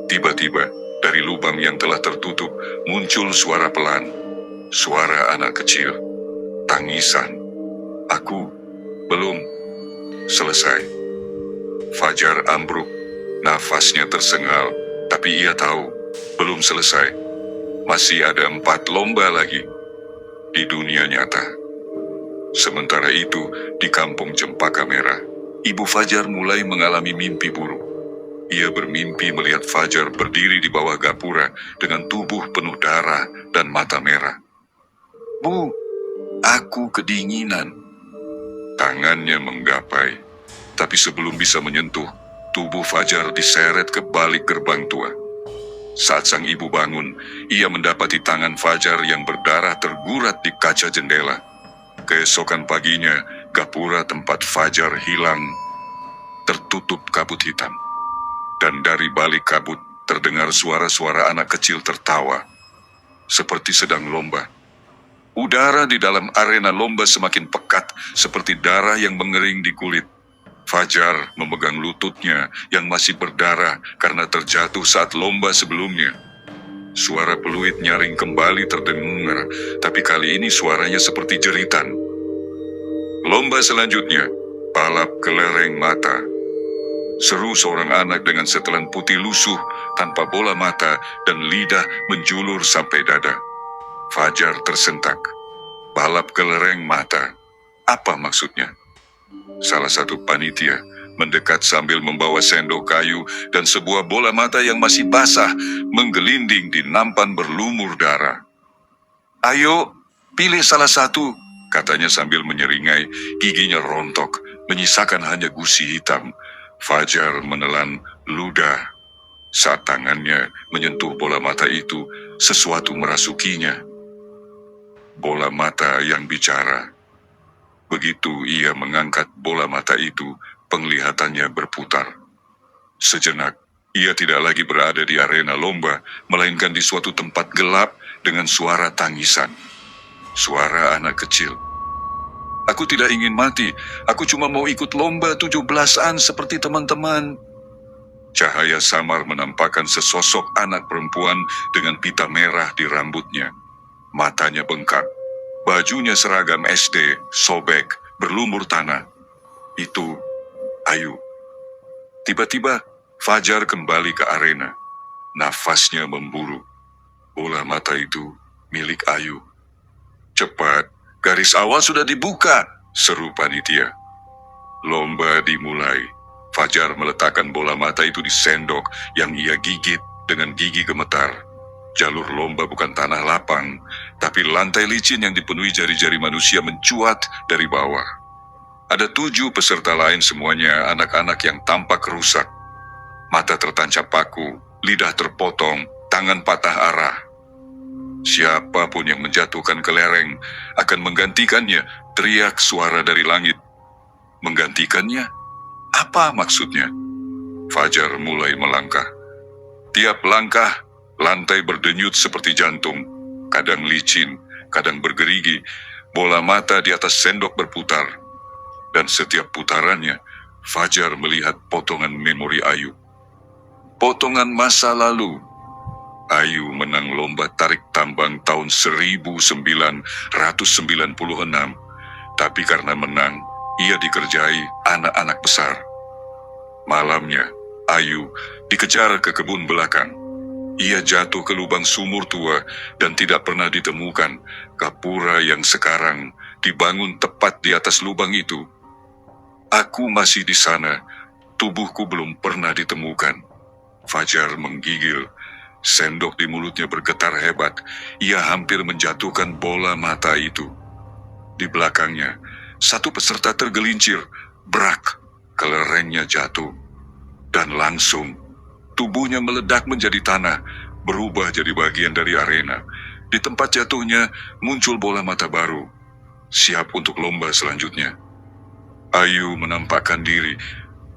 Tiba-tiba, dari lubang yang telah tertutup, muncul suara pelan. Suara anak kecil. Tangisan. Aku belum selesai. Fajar ambruk, nafasnya tersengal. Tapi ia tahu, belum selesai. Masih ada 4 lomba lagi di dunia nyata. Sementara itu, di kampung Cempaka Merah, Ibu Fajar mulai mengalami mimpi buruk. Ia bermimpi melihat Fajar berdiri di bawah gapura dengan tubuh penuh darah dan mata merah. Bu, aku kedinginan. Tangannya menggapai, tapi sebelum bisa menyentuh, tubuh Fajar diseret ke balik gerbang tua. Saat sang ibu bangun, ia mendapati tangan Fajar yang berdarah tergurat di kaca jendela. Keesokan paginya, gapura tempat Fajar hilang, tertutup kabut hitam. Dan dari balik kabut, terdengar suara-suara anak kecil tertawa, seperti sedang lomba. Udara di dalam arena lomba semakin pekat, seperti darah yang mengering di kulit. Fajar memegang lututnya yang masih berdarah karena terjatuh saat lomba sebelumnya. Suara peluit nyaring kembali terdengar, tapi kali ini suaranya seperti jeritan. Lomba selanjutnya, balap kelereng mata. Seru seorang anak dengan setelan putih lusuh tanpa bola mata dan lidah menjulur sampai dada. Fajar tersentak. Balap kelereng mata. Apa maksudnya? Salah satu panitia mendekat sambil membawa sendok kayu dan sebuah bola mata yang masih basah menggelinding di nampan berlumur darah. Ayo, pilih salah satu, katanya sambil menyeringai, giginya rontok, menyisakan hanya gusi hitam. Fajar menelan ludah. Saat tangannya menyentuh bola mata itu, sesuatu merasukinya. Bola mata yang bicara. Begitu ia mengangkat bola mata itu, penglihatannya berputar. Sejenak, ia tidak lagi berada di arena lomba, melainkan di suatu tempat gelap dengan suara tangisan. Suara anak kecil. Aku tidak ingin mati, aku cuma mau ikut lomba 17-an seperti teman-teman. Cahaya samar menampakkan sesosok anak perempuan dengan pita merah di rambutnya. Matanya bengkak. Bajunya seragam SD, sobek, berlumur tanah. Itu Ayu. Tiba-tiba, Fajar kembali ke arena. Nafasnya memburu. Bola mata itu milik Ayu. Cepat, garis awal sudah dibuka, seru panitia. Lomba dimulai. Fajar meletakkan bola mata itu di sendok yang ia gigit dengan gigi gemetar. Jalur lomba bukan tanah lapang, tapi lantai licin yang dipenuhi jari-jari manusia mencuat dari bawah. Ada 7 peserta lain, semuanya anak-anak yang tampak rusak. Mata tertancap paku, lidah terpotong, tangan patah arah. Siapapun yang menjatuhkan kelereng akan menggantikannya, teriak suara dari langit. Menggantikannya? Apa maksudnya? Fajar mulai melangkah. Tiap langkah, lantai berdenyut seperti jantung. Kadang licin, kadang bergerigi. Bola mata di atas sendok berputar. Dan setiap putarannya, Fajar melihat potongan memori Ayu. Potongan masa lalu. Ayu menang lomba tarik tambang tahun 1996. Tapi karena menang, ia dikerjai anak-anak besar. Malamnya, Ayu dikejar ke kebun belakang. Ia jatuh ke lubang sumur tua dan tidak pernah ditemukan. Gapura yang sekarang dibangun tepat di atas lubang itu. Aku masih di sana, tubuhku belum pernah ditemukan. Fajar menggigil, sendok di mulutnya bergetar hebat. Ia hampir menjatuhkan bola mata itu. Di belakangnya, satu peserta tergelincir, brak, kelerengnya jatuh. Dan langsung, tubuhnya meledak menjadi tanah, berubah jadi bagian dari arena. Di tempat jatuhnya, muncul bola mata baru, siap untuk lomba selanjutnya. Ayu menampakkan diri,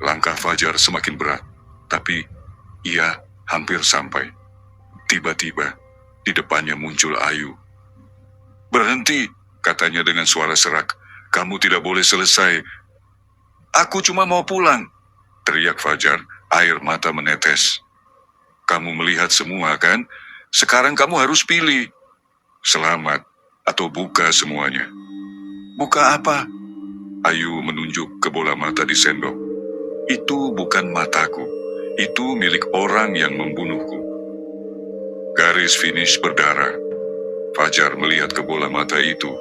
langkah Fajar semakin berat, tapi ia hampir sampai. Tiba-tiba, di depannya muncul Ayu. "Berhenti," katanya dengan suara serak. "Kamu tidak boleh selesai." "Aku cuma mau pulang," teriak Fajar, air mata menetes. "Kamu melihat semua kan? Sekarang kamu harus pilih. Selamat atau buka semuanya." "Buka apa?" Ayu menunjuk ke bola mata di sendok. "Itu bukan mataku. Itu milik orang yang membunuhku." Garis finish berdarah. Fajar melihat ke bola mata itu,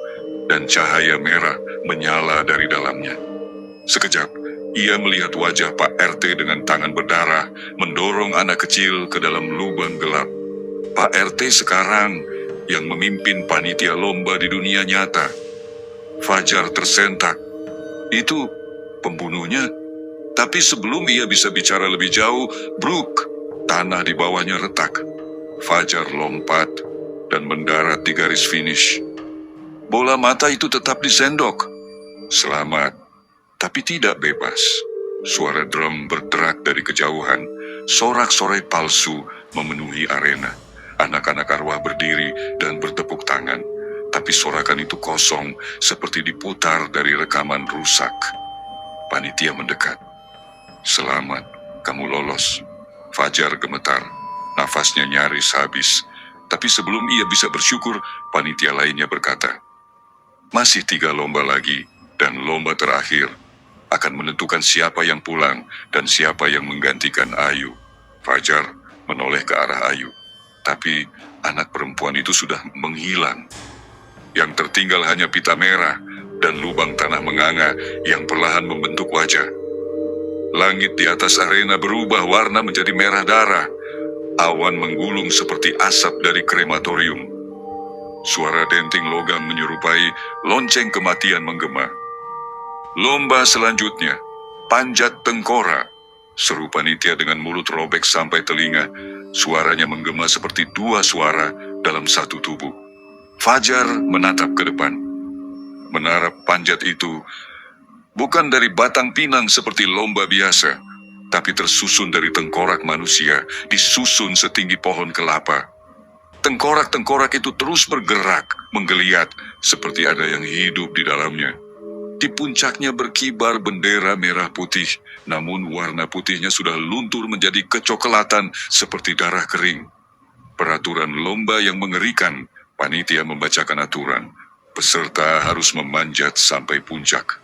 dan cahaya merah menyala dari dalamnya. Sekejap, ia melihat wajah Pak RT dengan tangan berdarah, mendorong anak kecil ke dalam lubang gelap. Pak RT sekarang yang memimpin panitia lomba di dunia nyata. Fajar tersentak. Itu pembunuhnya. Tapi sebelum ia bisa bicara lebih jauh, bruk, tanah di bawahnya retak. Fajar lompat dan mendarat di garis finish. Bola mata itu tetap di sendok. Selamat, tapi tidak bebas. Suara drum berderak dari kejauhan. Sorak-sorai palsu memenuhi arena. Anak-anak arwah berdiri dan bertepuk tangan. Tapi sorakan itu kosong, seperti diputar dari rekaman rusak. Panitia mendekat. "Selamat, kamu lolos." Fajar gemetar, nafasnya nyaris habis. Tapi sebelum ia bisa bersyukur, panitia lainnya berkata, "Masih 3 lomba lagi, dan lomba terakhir akan menentukan siapa yang pulang dan siapa yang menggantikan Ayu." Fajar menoleh ke arah Ayu, tapi anak perempuan itu sudah menghilang. Yang tertinggal hanya pita merah dan lubang tanah menganga yang perlahan membentuk wajah. Langit di atas arena berubah warna menjadi merah darah. Awan menggulung seperti asap dari krematorium. Suara denting logam menyerupai lonceng kematian menggema. "Lomba selanjutnya, panjat tengkorak," seru panitia dengan mulut robek sampai telinga. Suaranya menggema seperti 2 suara dalam satu tubuh. Fajar menatap ke depan. Menara panjat itu bukan dari batang pinang seperti lomba biasa, tapi tersusun dari tengkorak manusia, disusun setinggi pohon kelapa. Tengkorak-tengkorak itu terus bergerak, menggeliat, seperti ada yang hidup di dalamnya. Di puncaknya berkibar bendera merah putih, namun warna putihnya sudah luntur menjadi kecoklatan seperti darah kering. Peraturan lomba yang mengerikan, panitia membacakan aturan. Peserta harus memanjat sampai puncak.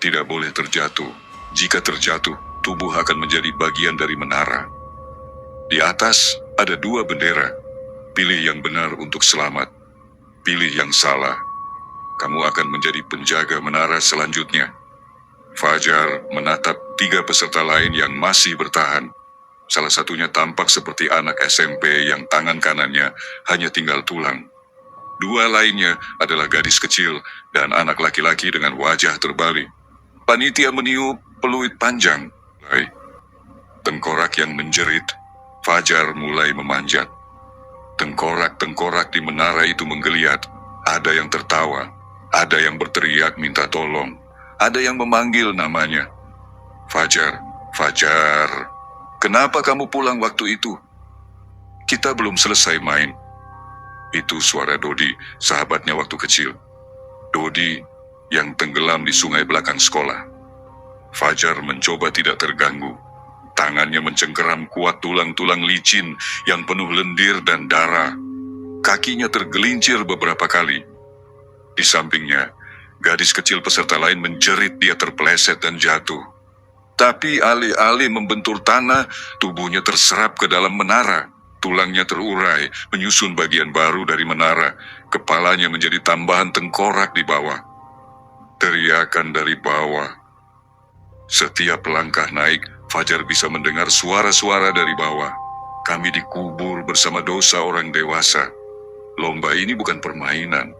Tidak boleh terjatuh. Jika terjatuh, tubuh akan menjadi bagian dari menara. Di atas ada 2 bendera. Pilih yang benar untuk selamat. Pilih yang salah. Kamu akan menjadi penjaga menara selanjutnya. Fajar menatap 3 peserta lain yang masih bertahan. Salah satunya tampak seperti anak SMP yang tangan kanannya hanya tinggal tulang. 2 lainnya adalah gadis kecil dan anak laki-laki dengan wajah terbalik. Panitia meniup peluit panjang. Tengkorak yang menjerit. Fajar mulai memanjat. Tengkorak-tengkorak di menara itu menggeliat. Ada yang tertawa, ada yang berteriak minta tolong, ada yang memanggil namanya. Fajar, Fajar, kenapa kamu pulang waktu itu? Kita belum selesai main. Itu suara Dodi, sahabatnya waktu kecil. Dodi yang tenggelam di sungai belakang sekolah. Fajar mencoba tidak terganggu. Tangannya mencengkeram kuat tulang-tulang licin yang penuh lendir dan darah. Kakinya tergelincir beberapa kali. Di sampingnya, gadis kecil peserta lain menjerit dia terpeleset dan jatuh. Tapi alih-alih membentur tanah, tubuhnya terserap ke dalam menara. Tulangnya terurai, menyusun bagian baru dari menara. Kepalanya menjadi tambahan tengkorak di bawah. Teriakan dari bawah. Setiap langkah naik, Fajar bisa mendengar suara-suara dari bawah. Kami dikubur bersama dosa orang dewasa. Lomba ini bukan permainan.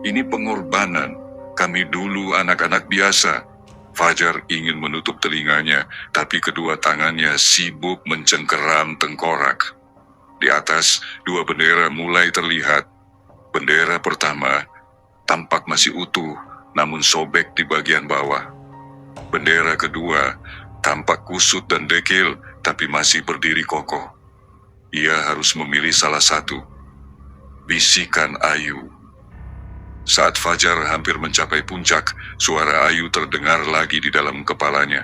Ini pengorbanan. Kami dulu anak-anak biasa. Fajar ingin menutup telinganya, tapi kedua tangannya sibuk mencengkeram tengkorak. Di atas, 2 bendera mulai terlihat. Bendera pertama tampak masih utuh, namun sobek di bagian bawah. Bendera kedua tampak kusut dan dekil, tapi masih berdiri kokoh. Ia harus memilih salah satu. Bisikan Ayu. Saat Fajar hampir mencapai puncak, suara Ayu terdengar lagi di dalam kepalanya.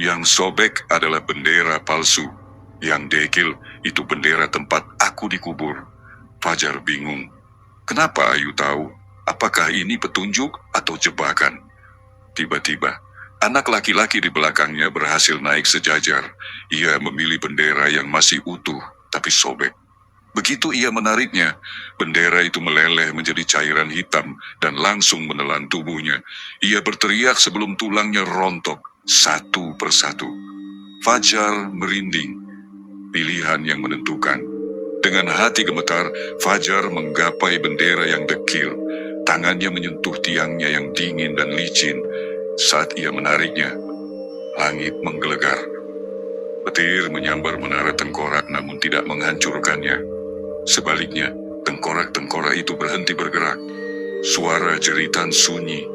Yang sobek adalah bendera palsu. Yang dekil itu bendera tempat aku dikubur. Fajar bingung. Kenapa Ayu tahu? Apakah ini petunjuk atau jebakan? Tiba-tiba, anak laki-laki di belakangnya berhasil naik sejajar. Ia memilih bendera yang masih utuh, tapi sobek. Begitu ia menariknya, bendera itu meleleh menjadi cairan hitam dan langsung menelan tubuhnya. Ia berteriak sebelum tulangnya rontok, satu persatu. Fajar merinding. Pilihan yang menentukan. Dengan hati gemetar, Fajar menggapai bendera yang dekil. Tangannya menyentuh tiangnya yang dingin dan licin. Saat ia menariknya, langit menggelegar. Petir menyambar menara tengkorak namun tidak menghancurkannya. Sebaliknya, tengkorak-tengkorak itu berhenti bergerak. Suara jeritan sunyi.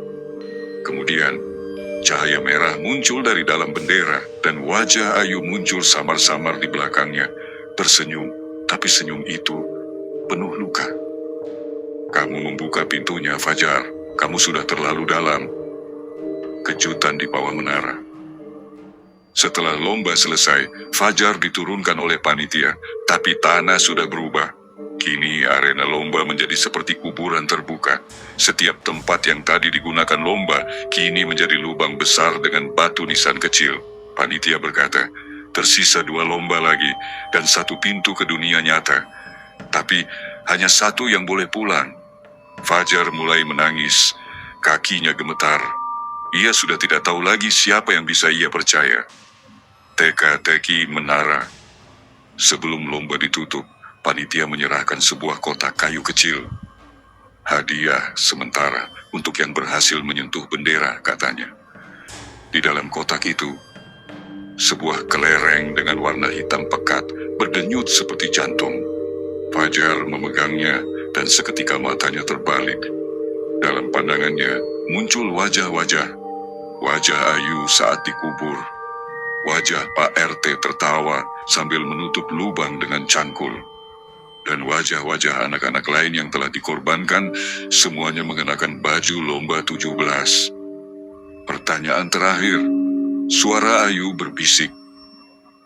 Kemudian, cahaya merah muncul dari dalam bendera dan wajah Ayu muncul samar-samar di belakangnya. Tersenyum, tapi senyum itu penuh luka. Kamu membuka pintunya, Fajar. Kamu sudah terlalu dalam. Kejutan di bawah menara. Setelah lomba selesai, Fajar diturunkan oleh panitia, tapi tanah sudah berubah. Kini arena lomba menjadi seperti kuburan terbuka. Setiap tempat yang tadi digunakan lomba, kini menjadi lubang besar dengan batu nisan kecil. Panitia berkata, tersisa 2 lomba lagi dan 1 pintu ke dunia nyata. Tapi hanya 1 yang boleh pulang. Fajar mulai menangis, kakinya gemetar. Ia sudah tidak tahu lagi siapa yang bisa ia percaya. Teka-teki menara. Sebelum lomba ditutup, panitia menyerahkan sebuah kotak kayu kecil. Hadiah sementara untuk yang berhasil menyentuh bendera, katanya. Di dalam kotak itu, sebuah kelereng dengan warna hitam pekat berdenyut seperti jantung. Fajar memegangnya dan seketika matanya terbalik. Dalam pandangannya muncul wajah-wajah. Wajah Ayu saat dikubur. Wajah Pak RT tertawa sambil menutup lubang dengan cangkul. Dan wajah-wajah anak-anak lain yang telah dikorbankan semuanya mengenakan baju lomba 17. Pertanyaan terakhir, suara Ayu berbisik.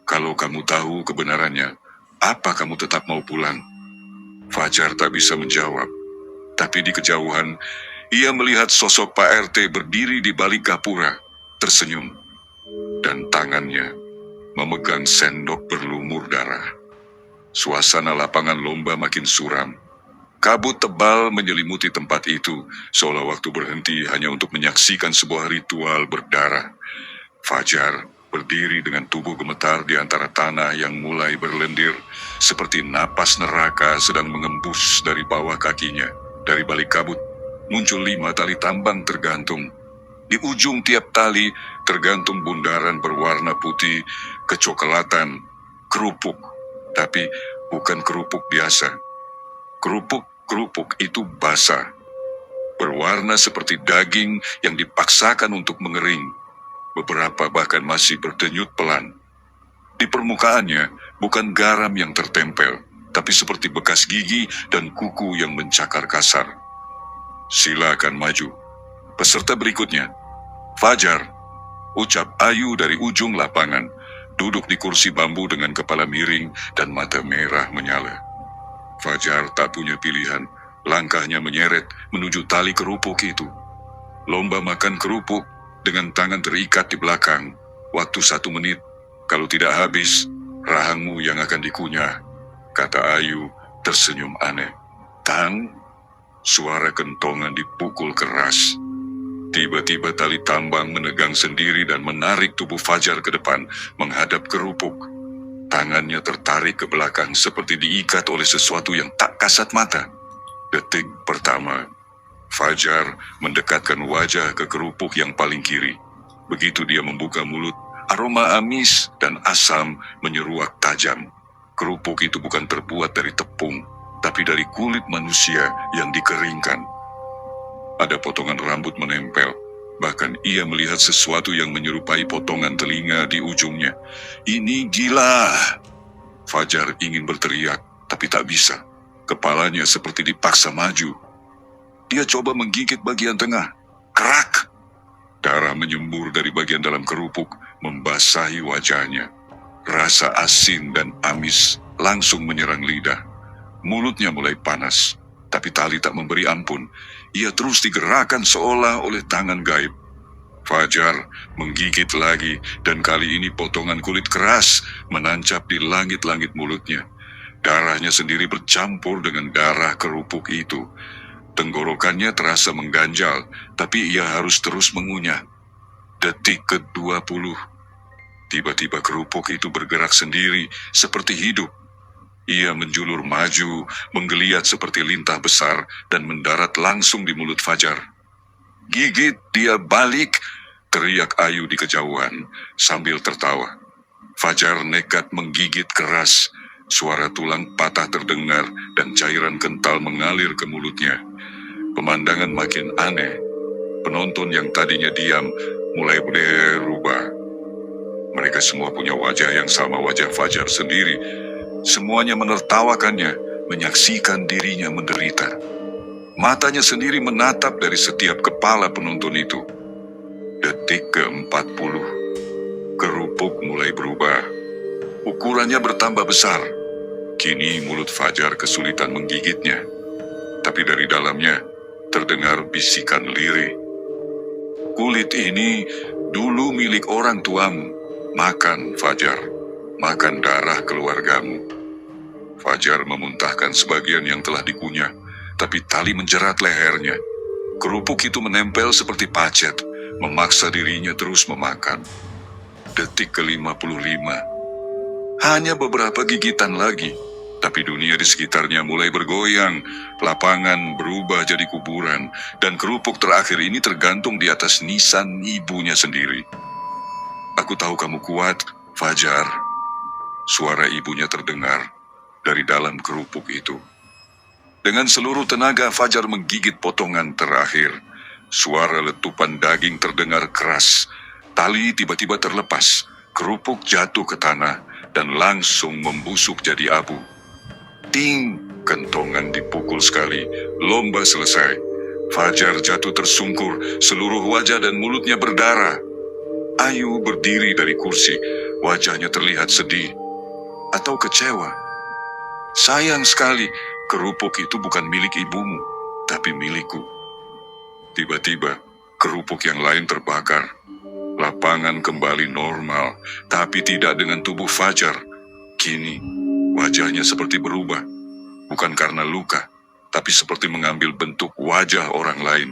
Kalau kamu tahu kebenarannya, apa kamu tetap mau pulang? Fajar tak bisa menjawab. Tapi di kejauhan, ia melihat sosok Pak RT berdiri di balik gapura, tersenyum. Dan tangannya memegang sendok berlumur darah. Suasana lapangan lomba makin suram. Kabut tebal menyelimuti tempat itu, seolah waktu berhenti hanya untuk menyaksikan sebuah ritual berdarah. Fajar berdiri dengan tubuh gemetar di antara tanah yang mulai berlendir, seperti napas neraka sedang mengembus dari bawah kakinya. Dari balik kabut, muncul 5 tali tambang tergantung. Di ujung tiap tali tergantung bundaran berwarna putih kecoklatan, kerupuk. Tapi bukan kerupuk biasa. Kerupuk itu basah, berwarna seperti daging yang dipaksakan untuk mengering. Beberapa bahkan masih berdenyut pelan. Di permukaannya bukan garam yang tertempel, tapi seperti bekas gigi dan kuku yang mencakar kasar. Silakan maju. Peserta berikutnya, Fajar, ucap Ayu dari ujung lapangan, duduk di kursi bambu dengan kepala miring dan mata merah menyala. Fajar tak punya pilihan, langkahnya menyeret menuju tali kerupuk itu. Lomba makan kerupuk dengan tangan terikat di belakang. Waktu 1 menit, kalau tidak habis, rahangmu yang akan dikunyah, kata Ayu tersenyum aneh. Tang, suara kentongan dipukul keras. Tiba-tiba tali tambang menegang sendiri dan menarik tubuh Fajar ke depan, menghadap kerupuk. Tangannya tertarik ke belakang seperti diikat oleh sesuatu yang tak kasat mata. Detik pertama, Fajar mendekatkan wajah ke kerupuk yang paling kiri. Begitu dia membuka mulut, aroma amis dan asam menyeruak tajam. Kerupuk itu bukan terbuat dari tepung, tapi dari kulit manusia yang dikeringkan. Ada potongan rambut menempel, bahkan ia melihat sesuatu yang menyerupai potongan telinga di ujungnya. Ini gila! Fajar ingin berteriak, tapi tak bisa. Kepalanya seperti dipaksa maju. Dia coba menggigit bagian tengah. Kerak! Darah menyembur dari bagian dalam kerupuk, membasahi wajahnya. Rasa asin dan amis langsung menyerang lidah. Mulutnya mulai panas, tapi tali tak memberi ampun. Ia terus digerakkan seolah oleh tangan gaib. Fajar menggigit lagi, dan kali ini potongan kulit keras menancap di langit-langit mulutnya. Darahnya sendiri bercampur dengan darah kerupuk itu. Tenggorokannya terasa mengganjal, tapi ia harus terus mengunyah. Detik ke-20. Tiba-tiba kerupuk itu bergerak sendiri, seperti hidup. Ia menjulur maju, menggeliat seperti lintah besar, dan mendarat langsung di mulut Fajar. Gigit dia balik, teriak Ayu di kejauhan, sambil tertawa. Fajar nekat menggigit keras, suara tulang patah terdengar, dan cairan kental mengalir ke mulutnya. Pemandangan makin aneh. Penonton yang tadinya diam, mulai berubah. Mereka semua punya wajah yang sama wajah Fajar sendiri. Semuanya menertawakannya, menyaksikan dirinya menderita. Matanya sendiri menatap dari setiap kepala penonton itu. Detik ke-40. Kerupuk mulai berubah. Ukurannya bertambah besar. Kini mulut Fajar kesulitan menggigitnya. Tapi dari dalamnya terdengar bisikan lirih. Kulit ini dulu milik orang tuamu. Makan, Fajar. Makan darah keluargamu. Fajar memuntahkan sebagian yang telah dikunyah, tapi tali menjerat lehernya. Kerupuk itu menempel seperti pacet, memaksa dirinya terus memakan. Detik ke-55. Hanya beberapa gigitan lagi, tapi dunia di sekitarnya mulai bergoyang. Lapangan berubah jadi kuburan, dan kerupuk terakhir ini tergantung di atas nisan ibunya sendiri. Aku tahu kamu kuat, Fajar. Suara ibunya terdengar dari dalam kerupuk itu. Dengan seluruh tenaga, Fajar menggigit potongan terakhir. Suara letupan daging terdengar keras. Tali tiba-tiba terlepas. Kerupuk jatuh ke tanah dan langsung membusuk jadi abu. Ting! Kentongan dipukul sekali, lomba selesai. Fajar jatuh tersungkur, seluruh wajah dan mulutnya berdarah. Ayu berdiri dari kursi, wajahnya terlihat sedih atau kecewa. Sayang sekali, kerupuk itu bukan milik ibumu, tapi milikku. Tiba-tiba, kerupuk yang lain terbakar. Lapangan kembali normal, tapi tidak dengan tubuh Fajar. Kini, wajahnya seperti berubah. Bukan karena luka, tapi seperti mengambil bentuk wajah orang lain.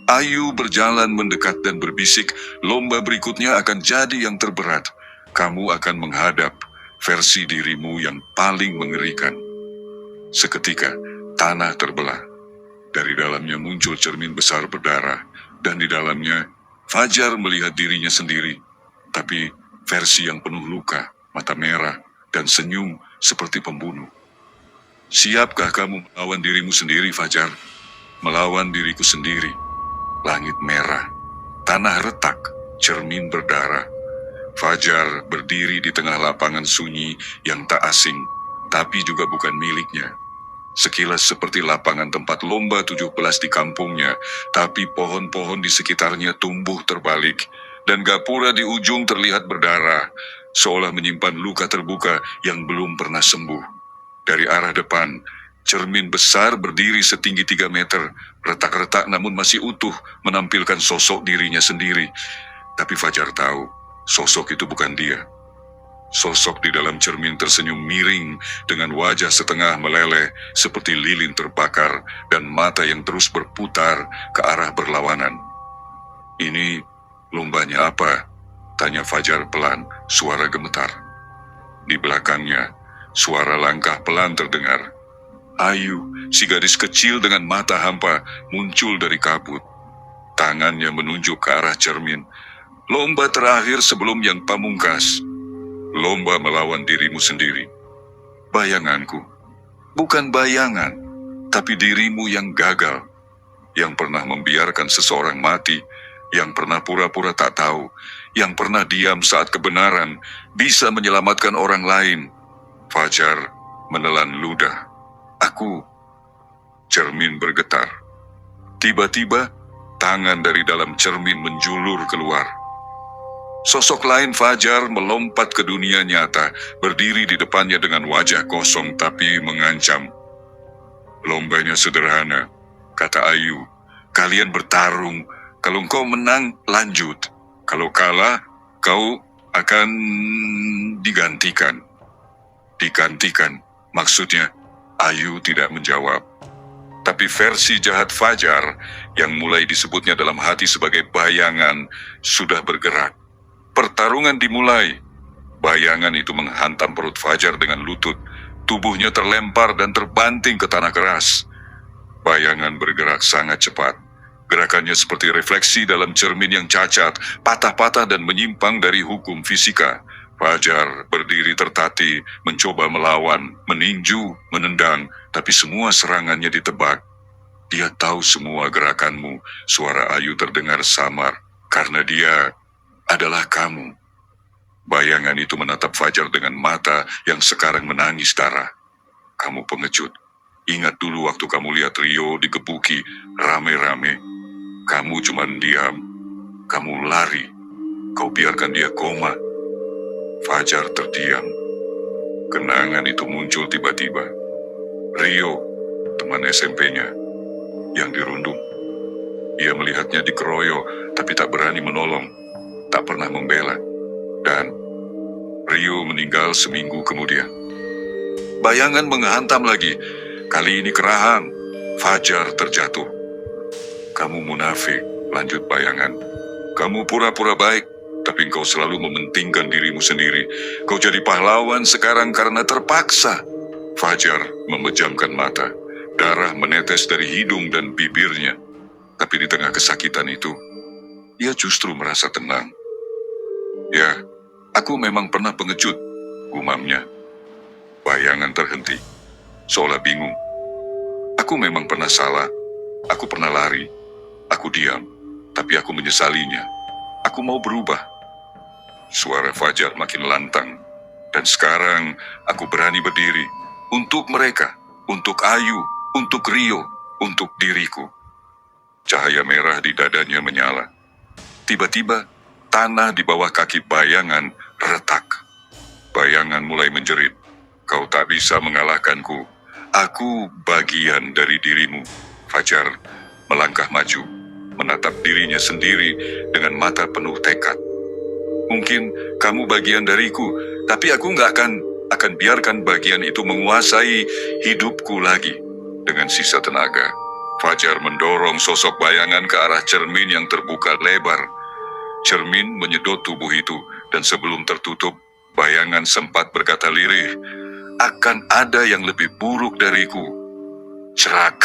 Ayu berjalan mendekat dan berbisik, lomba berikutnya akan jadi yang terberat. Kamu akan menghadap versi dirimu yang paling mengerikan. Seketika, tanah terbelah. Dari dalamnya muncul cermin besar berdarah, dan di dalamnya Fajar melihat dirinya sendiri, tapi versi yang penuh luka, mata merah, dan senyum seperti pembunuh. Siapkah kamu melawan dirimu sendiri, Fajar? Melawan diriku sendiri. Langit merah, tanah retak, cermin berdarah. Fajar berdiri di tengah lapangan sunyi yang tak asing, tapi juga bukan miliknya. Sekilas seperti lapangan tempat lomba 17 di kampungnya, tapi pohon-pohon di sekitarnya tumbuh terbalik, dan gapura di ujung terlihat berdarah, seolah menyimpan luka terbuka yang belum pernah sembuh. Dari arah depan, cermin besar berdiri setinggi 3 meter, retak-retak namun masih utuh, menampilkan sosok dirinya sendiri. Tapi Fajar tahu, sosok itu bukan dia. Sosok di dalam cermin tersenyum miring dengan wajah setengah meleleh seperti lilin terbakar dan mata yang terus berputar ke arah berlawanan. Ini lombanya apa? Tanya Fajar pelan, suara gemetar. Di belakangnya, suara langkah pelan terdengar. Ayu, si gadis kecil dengan mata hampa, muncul dari kabut. Tangannya menunjuk ke arah cermin. Lomba terakhir sebelum yang pamungkas. Lomba melawan dirimu sendiri. Bayanganku, bukan bayangan, tapi dirimu yang gagal, yang pernah membiarkan seseorang mati, yang pernah pura-pura tak tahu, yang pernah diam saat kebenaran bisa menyelamatkan orang lain. Fajar menelan ludah. Aku, cermin bergetar. Tiba-tiba, tangan dari dalam cermin menjulur keluar. Sosok lain Fajar melompat ke dunia nyata, berdiri di depannya dengan wajah kosong tapi mengancam. Lombanya sederhana, kata Ayu. Kalian bertarung, kalau kau menang, lanjut. Kalau kalah, kau akan digantikan. Digantikan, maksudnya Ayu tidak menjawab. Tapi versi jahat Fajar, yang mulai disebutnya dalam hati sebagai bayangan, sudah bergerak. Pertarungan dimulai. Bayangan itu menghantam perut Fajar dengan lutut. Tubuhnya terlempar dan terbanting ke tanah keras. Bayangan bergerak sangat cepat. Gerakannya seperti refleksi dalam cermin yang cacat, patah-patah dan menyimpang dari hukum fisika. Fajar berdiri tertatih, mencoba melawan, meninju, menendang, tapi semua serangannya ditebak. Dia tahu semua gerakanmu. Suara Ayu terdengar samar, karena dia adalah kamu. Bayangan itu menatap Fajar dengan mata yang sekarang menangis darah. Kamu pengecut. Ingat dulu waktu kamu lihat Rio digebuki rame-rame. Kamu cuma diam. Kamu lari. Kau biarkan dia koma. Fajar terdiam. Kenangan itu muncul tiba-tiba. Rio, teman SMP-nya, yang dirundung. Ia melihatnya dikeroyok, tapi tak berani menolong. Tak pernah membela, dan Rio meninggal seminggu kemudian. Bayangan menghantam lagi, kali ini kerahang. Fajar terjatuh. Kamu munafik, lanjut bayangan. Kamu pura-pura baik, tapi engkau selalu mementingkan dirimu sendiri. Kau jadi pahlawan sekarang karena terpaksa. Fajar memejamkan mata, darah menetes dari hidung dan bibirnya. Tapi di tengah kesakitan itu, ia justru merasa tenang. Ya, aku memang pernah pengecut, gumamnya. Bayangan terhenti, seolah bingung. Aku memang pernah salah, aku pernah lari, aku diam, tapi aku menyesalinya. Aku mau berubah. Suara Fajar makin lantang, dan sekarang aku berani berdiri untuk mereka, untuk Ayu, untuk Rio, untuk diriku. Cahaya merah di dadanya menyala. Tiba-tiba, tanah di bawah kaki Bayangan retak. Bayangan mulai menjerit. Kau tak bisa mengalahkanku. Aku bagian dari dirimu. Fajar melangkah maju, menatap dirinya sendiri dengan mata penuh tekad. Mungkin kamu bagian dariku, tapi aku nggak akan biarkan bagian itu menguasai hidupku lagi. Dengan sisa tenaga, Fajar mendorong sosok Bayangan ke arah cermin yang terbuka lebar. Cermin menyedot tubuh itu, dan sebelum tertutup, Bayangan sempat berkata lirih, akan ada yang lebih buruk dariku. Cerak,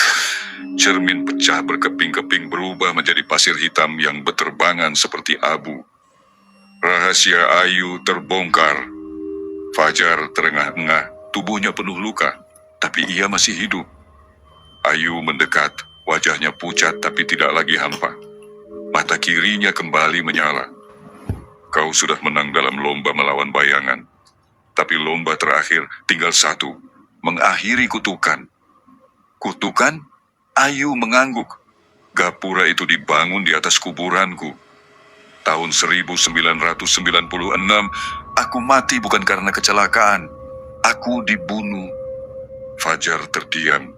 cermin pecah berkeping-keping berubah menjadi pasir hitam yang berterbangan seperti abu. Rahasia Ayu terbongkar. Fajar terengah-engah, tubuhnya penuh luka, tapi ia masih hidup. Ayu mendekat, wajahnya pucat tapi tidak lagi hampa. Mata kirinya kembali menyala. Kau sudah menang dalam lomba melawan Bayangan. Tapi lomba terakhir tinggal satu, mengakhiri kutukan. Kutukan? Ayu mengangguk. Gapura itu dibangun di atas kuburanku. Tahun 1996, aku mati bukan karena kecelakaan. Aku dibunuh. Fajar terdiam.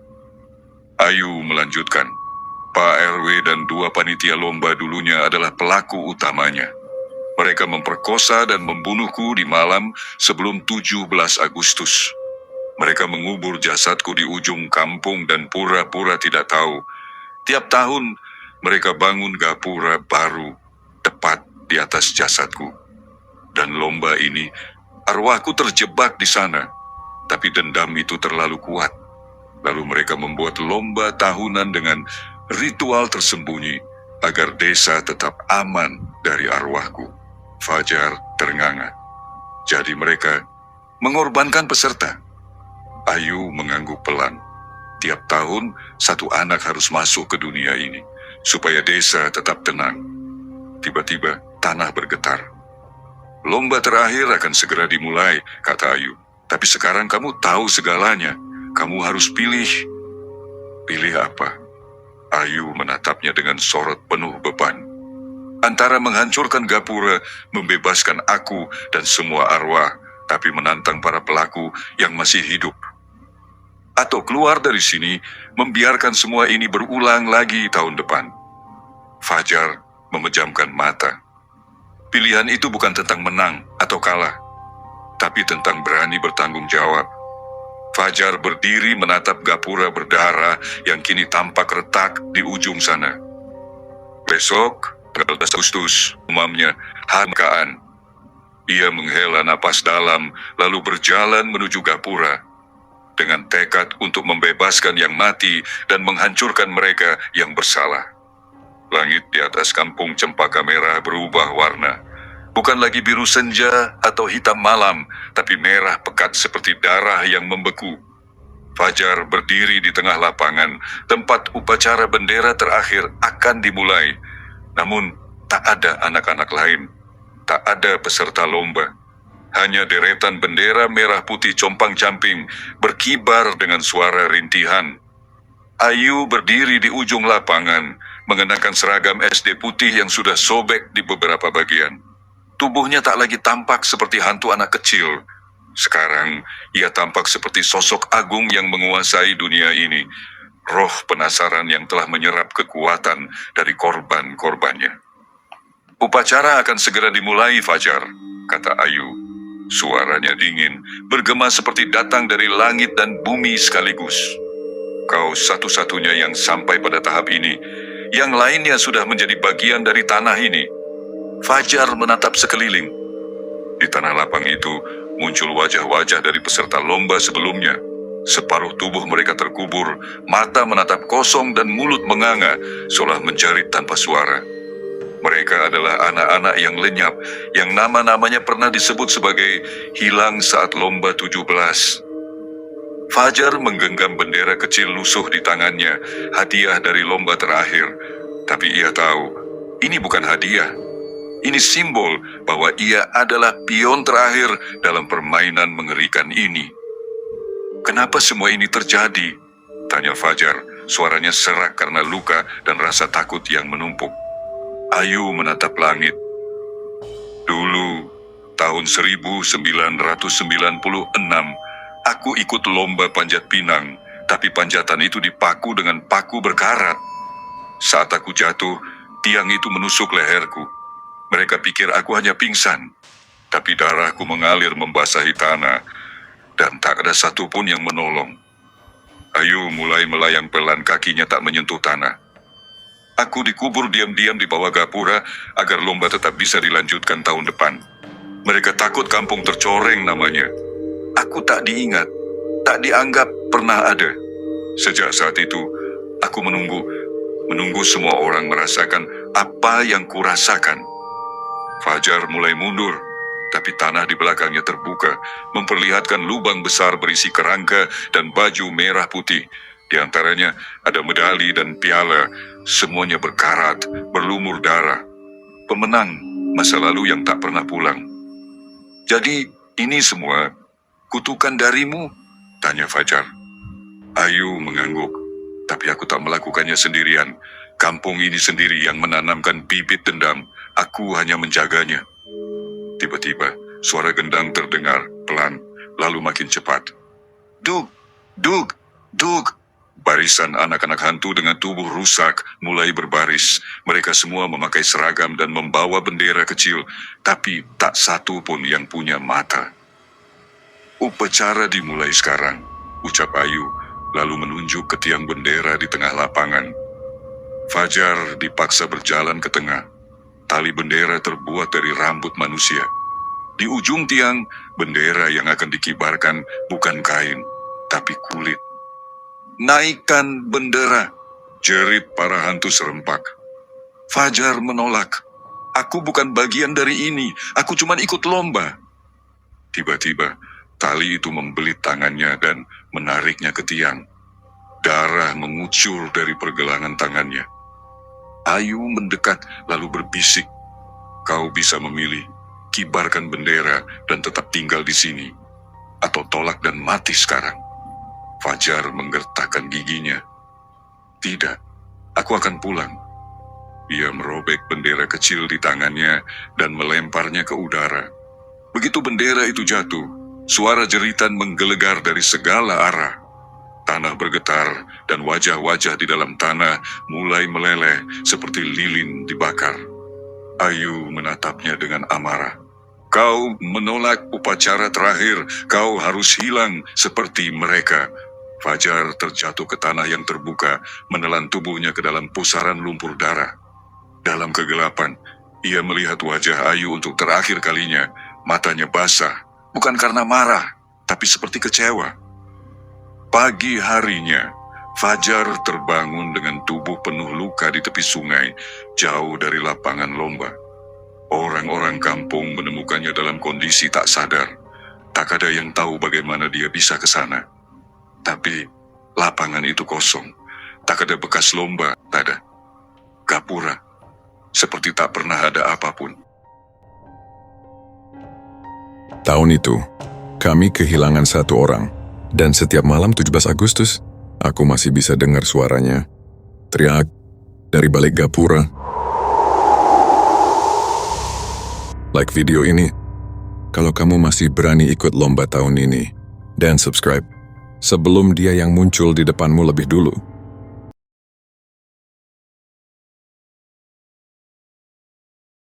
Ayu melanjutkan. Pak RW dan 2 panitia lomba dulunya adalah pelaku utamanya. Mereka memperkosa dan membunuhku di malam sebelum 17 Agustus. Mereka mengubur jasadku di ujung kampung dan pura-pura tidak tahu. Tiap tahun mereka bangun gapura baru tepat di atas jasadku. Dan lomba ini, arwahku terjebak di sana. Tapi dendam itu terlalu kuat. Lalu mereka membuat lomba tahunan dengan ritual tersembunyi agar desa tetap aman dari arwahku. Fajar ternganga. Jadi mereka mengorbankan peserta. Ayu mengangguk pelan. Tiap tahun, 1 anak harus masuk ke dunia ini, supaya desa tetap tenang. Tiba-tiba, tanah bergetar. Lomba terakhir akan segera dimulai, kata Ayu. Tapi sekarang kamu tahu segalanya. Kamu harus pilih. Pilih apa? Ayu menatapnya dengan sorot penuh beban. Antara menghancurkan gapura, membebaskan aku dan semua arwah, tapi menantang para pelaku yang masih hidup. Atau keluar dari sini, membiarkan semua ini berulang lagi tahun depan. Fajar memejamkan mata. Pilihan itu bukan tentang menang atau kalah, tapi tentang berani bertanggung jawab. Fajar berdiri menatap gapura berdarah yang kini tampak retak di ujung sana. Besok, 12 Agustus, umamnya Hankaan. Ia menghela napas dalam, lalu berjalan menuju gapura, dengan tekad untuk membebaskan yang mati dan menghancurkan mereka yang bersalah. Langit di atas kampung Cempaka Merah berubah warna. Bukan lagi biru senja atau hitam malam, tapi merah pekat seperti darah yang membeku. Fajar berdiri di tengah lapangan, tempat upacara bendera terakhir akan dimulai. Namun, tak ada anak-anak lain. Tak ada peserta lomba. Hanya deretan bendera merah putih compang-camping berkibar dengan suara rintihan. Ayu berdiri di ujung lapangan, mengenakan seragam SD putih yang sudah sobek di beberapa bagian. Tubuhnya tak lagi tampak seperti hantu anak kecil. Sekarang, ia tampak seperti sosok agung yang menguasai dunia ini. Roh penasaran yang telah menyerap kekuatan dari korban-korbannya. Upacara akan segera dimulai, Fajar, kata Ayu. Suaranya dingin, bergema seperti datang dari langit dan bumi sekaligus. Kau satu-satunya yang sampai pada tahap ini. Yang lainnya sudah menjadi bagian dari tanah ini. Fajar menatap sekeliling. Di tanah lapang itu muncul wajah-wajah dari peserta lomba sebelumnya. Separuh tubuh mereka terkubur, mata menatap kosong dan mulut menganga, seolah menjerit tanpa suara. Mereka adalah anak-anak yang lenyap, yang nama-namanya pernah disebut sebagai hilang saat lomba 17. Fajar menggenggam bendera kecil lusuh di tangannya, hadiah dari lomba terakhir. Tapi ia tahu, ini bukan hadiah. Ini simbol bahwa ia adalah pion terakhir dalam permainan mengerikan ini. Kenapa semua ini terjadi? Tanya Fajar, suaranya serak karena luka dan rasa takut yang menumpuk. Ayu menatap langit. Dulu, tahun 1996, aku ikut lomba panjat pinang, tapi panjatan itu dipaku dengan paku berkarat. Saat aku jatuh, tiang itu menusuk leherku. Mereka pikir aku hanya pingsan, tapi darahku mengalir membasahi tanah, dan tak ada satupun yang menolong. Ayu mulai melayang pelan, kakinya tak menyentuh tanah. Aku dikubur diam-diam di bawah gapura agar lomba tetap bisa dilanjutkan tahun depan. Mereka takut kampung tercoreng namanya. Aku tak diingat, tak dianggap pernah ada. Sejak saat itu, aku menunggu semua orang merasakan apa yang kurasakan. Fajar mulai mundur, tapi tanah di belakangnya terbuka, memperlihatkan lubang besar berisi kerangka dan baju merah putih. Di antaranya ada medali dan piala, semuanya berkarat, berlumur darah. Pemenang masa lalu yang tak pernah pulang. Jadi ini semua kutukan darimu? Tanya Fajar. Ayu mengangguk, tapi aku tak melakukannya sendirian. Kampung ini sendiri yang menanamkan bibit dendam, aku hanya menjaganya. Tiba-tiba, suara gendang terdengar pelan, lalu makin cepat. Dug, dug, dug. Barisan anak-anak hantu dengan tubuh rusak mulai berbaris. Mereka semua memakai seragam dan membawa bendera kecil, tapi tak satu pun yang punya mata. Upacara dimulai sekarang, ucap Ayu, lalu menunjuk ke tiang bendera di tengah lapangan. Fajar dipaksa berjalan ke tengah. Tali bendera terbuat dari rambut manusia. Di ujung tiang, bendera yang akan dikibarkan bukan kain, tapi kulit. Naikkan bendera, jerit para hantu serempak. Fajar menolak. Aku bukan bagian dari ini, aku cuma ikut lomba. Tiba-tiba, tali itu membelit tangannya dan menariknya ke tiang. Darah mengucur dari pergelangan tangannya. Ayu mendekat lalu berbisik, kau bisa memilih, kibarkan bendera dan tetap tinggal di sini, atau tolak dan mati sekarang. Fajar menggertakkan giginya. Tidak, aku akan pulang. Ia merobek bendera kecil di tangannya dan melemparnya ke udara. Begitu bendera itu jatuh, suara jeritan menggelegar dari segala arah. Tanah bergetar dan wajah-wajah di dalam tanah mulai meleleh seperti lilin dibakar. Ayu menatapnya dengan amarah. Kau menolak upacara terakhir, kau harus hilang seperti mereka. Fajar terjatuh ke tanah yang terbuka, menelan tubuhnya ke dalam pusaran lumpur darah. Dalam kegelapan, ia melihat wajah Ayu untuk terakhir kalinya. Matanya basah, bukan karena marah, tapi seperti kecewa. Pagi harinya, Fajar terbangun dengan tubuh penuh luka di tepi sungai, jauh dari lapangan lomba. Orang-orang kampung menemukannya dalam kondisi tak sadar. Tak ada yang tahu bagaimana dia bisa ke sana. Tapi, lapangan itu kosong. Tak ada bekas lomba, tak ada. Gapura, seperti tak pernah ada apapun. Tahun itu, kami kehilangan satu orang. Dan setiap malam 17 Agustus, aku masih bisa dengar suaranya. Teriak dari balik gapura. Like video ini, kalau kamu masih berani ikut lomba tahun ini. Dan subscribe, sebelum dia yang muncul di depanmu lebih dulu.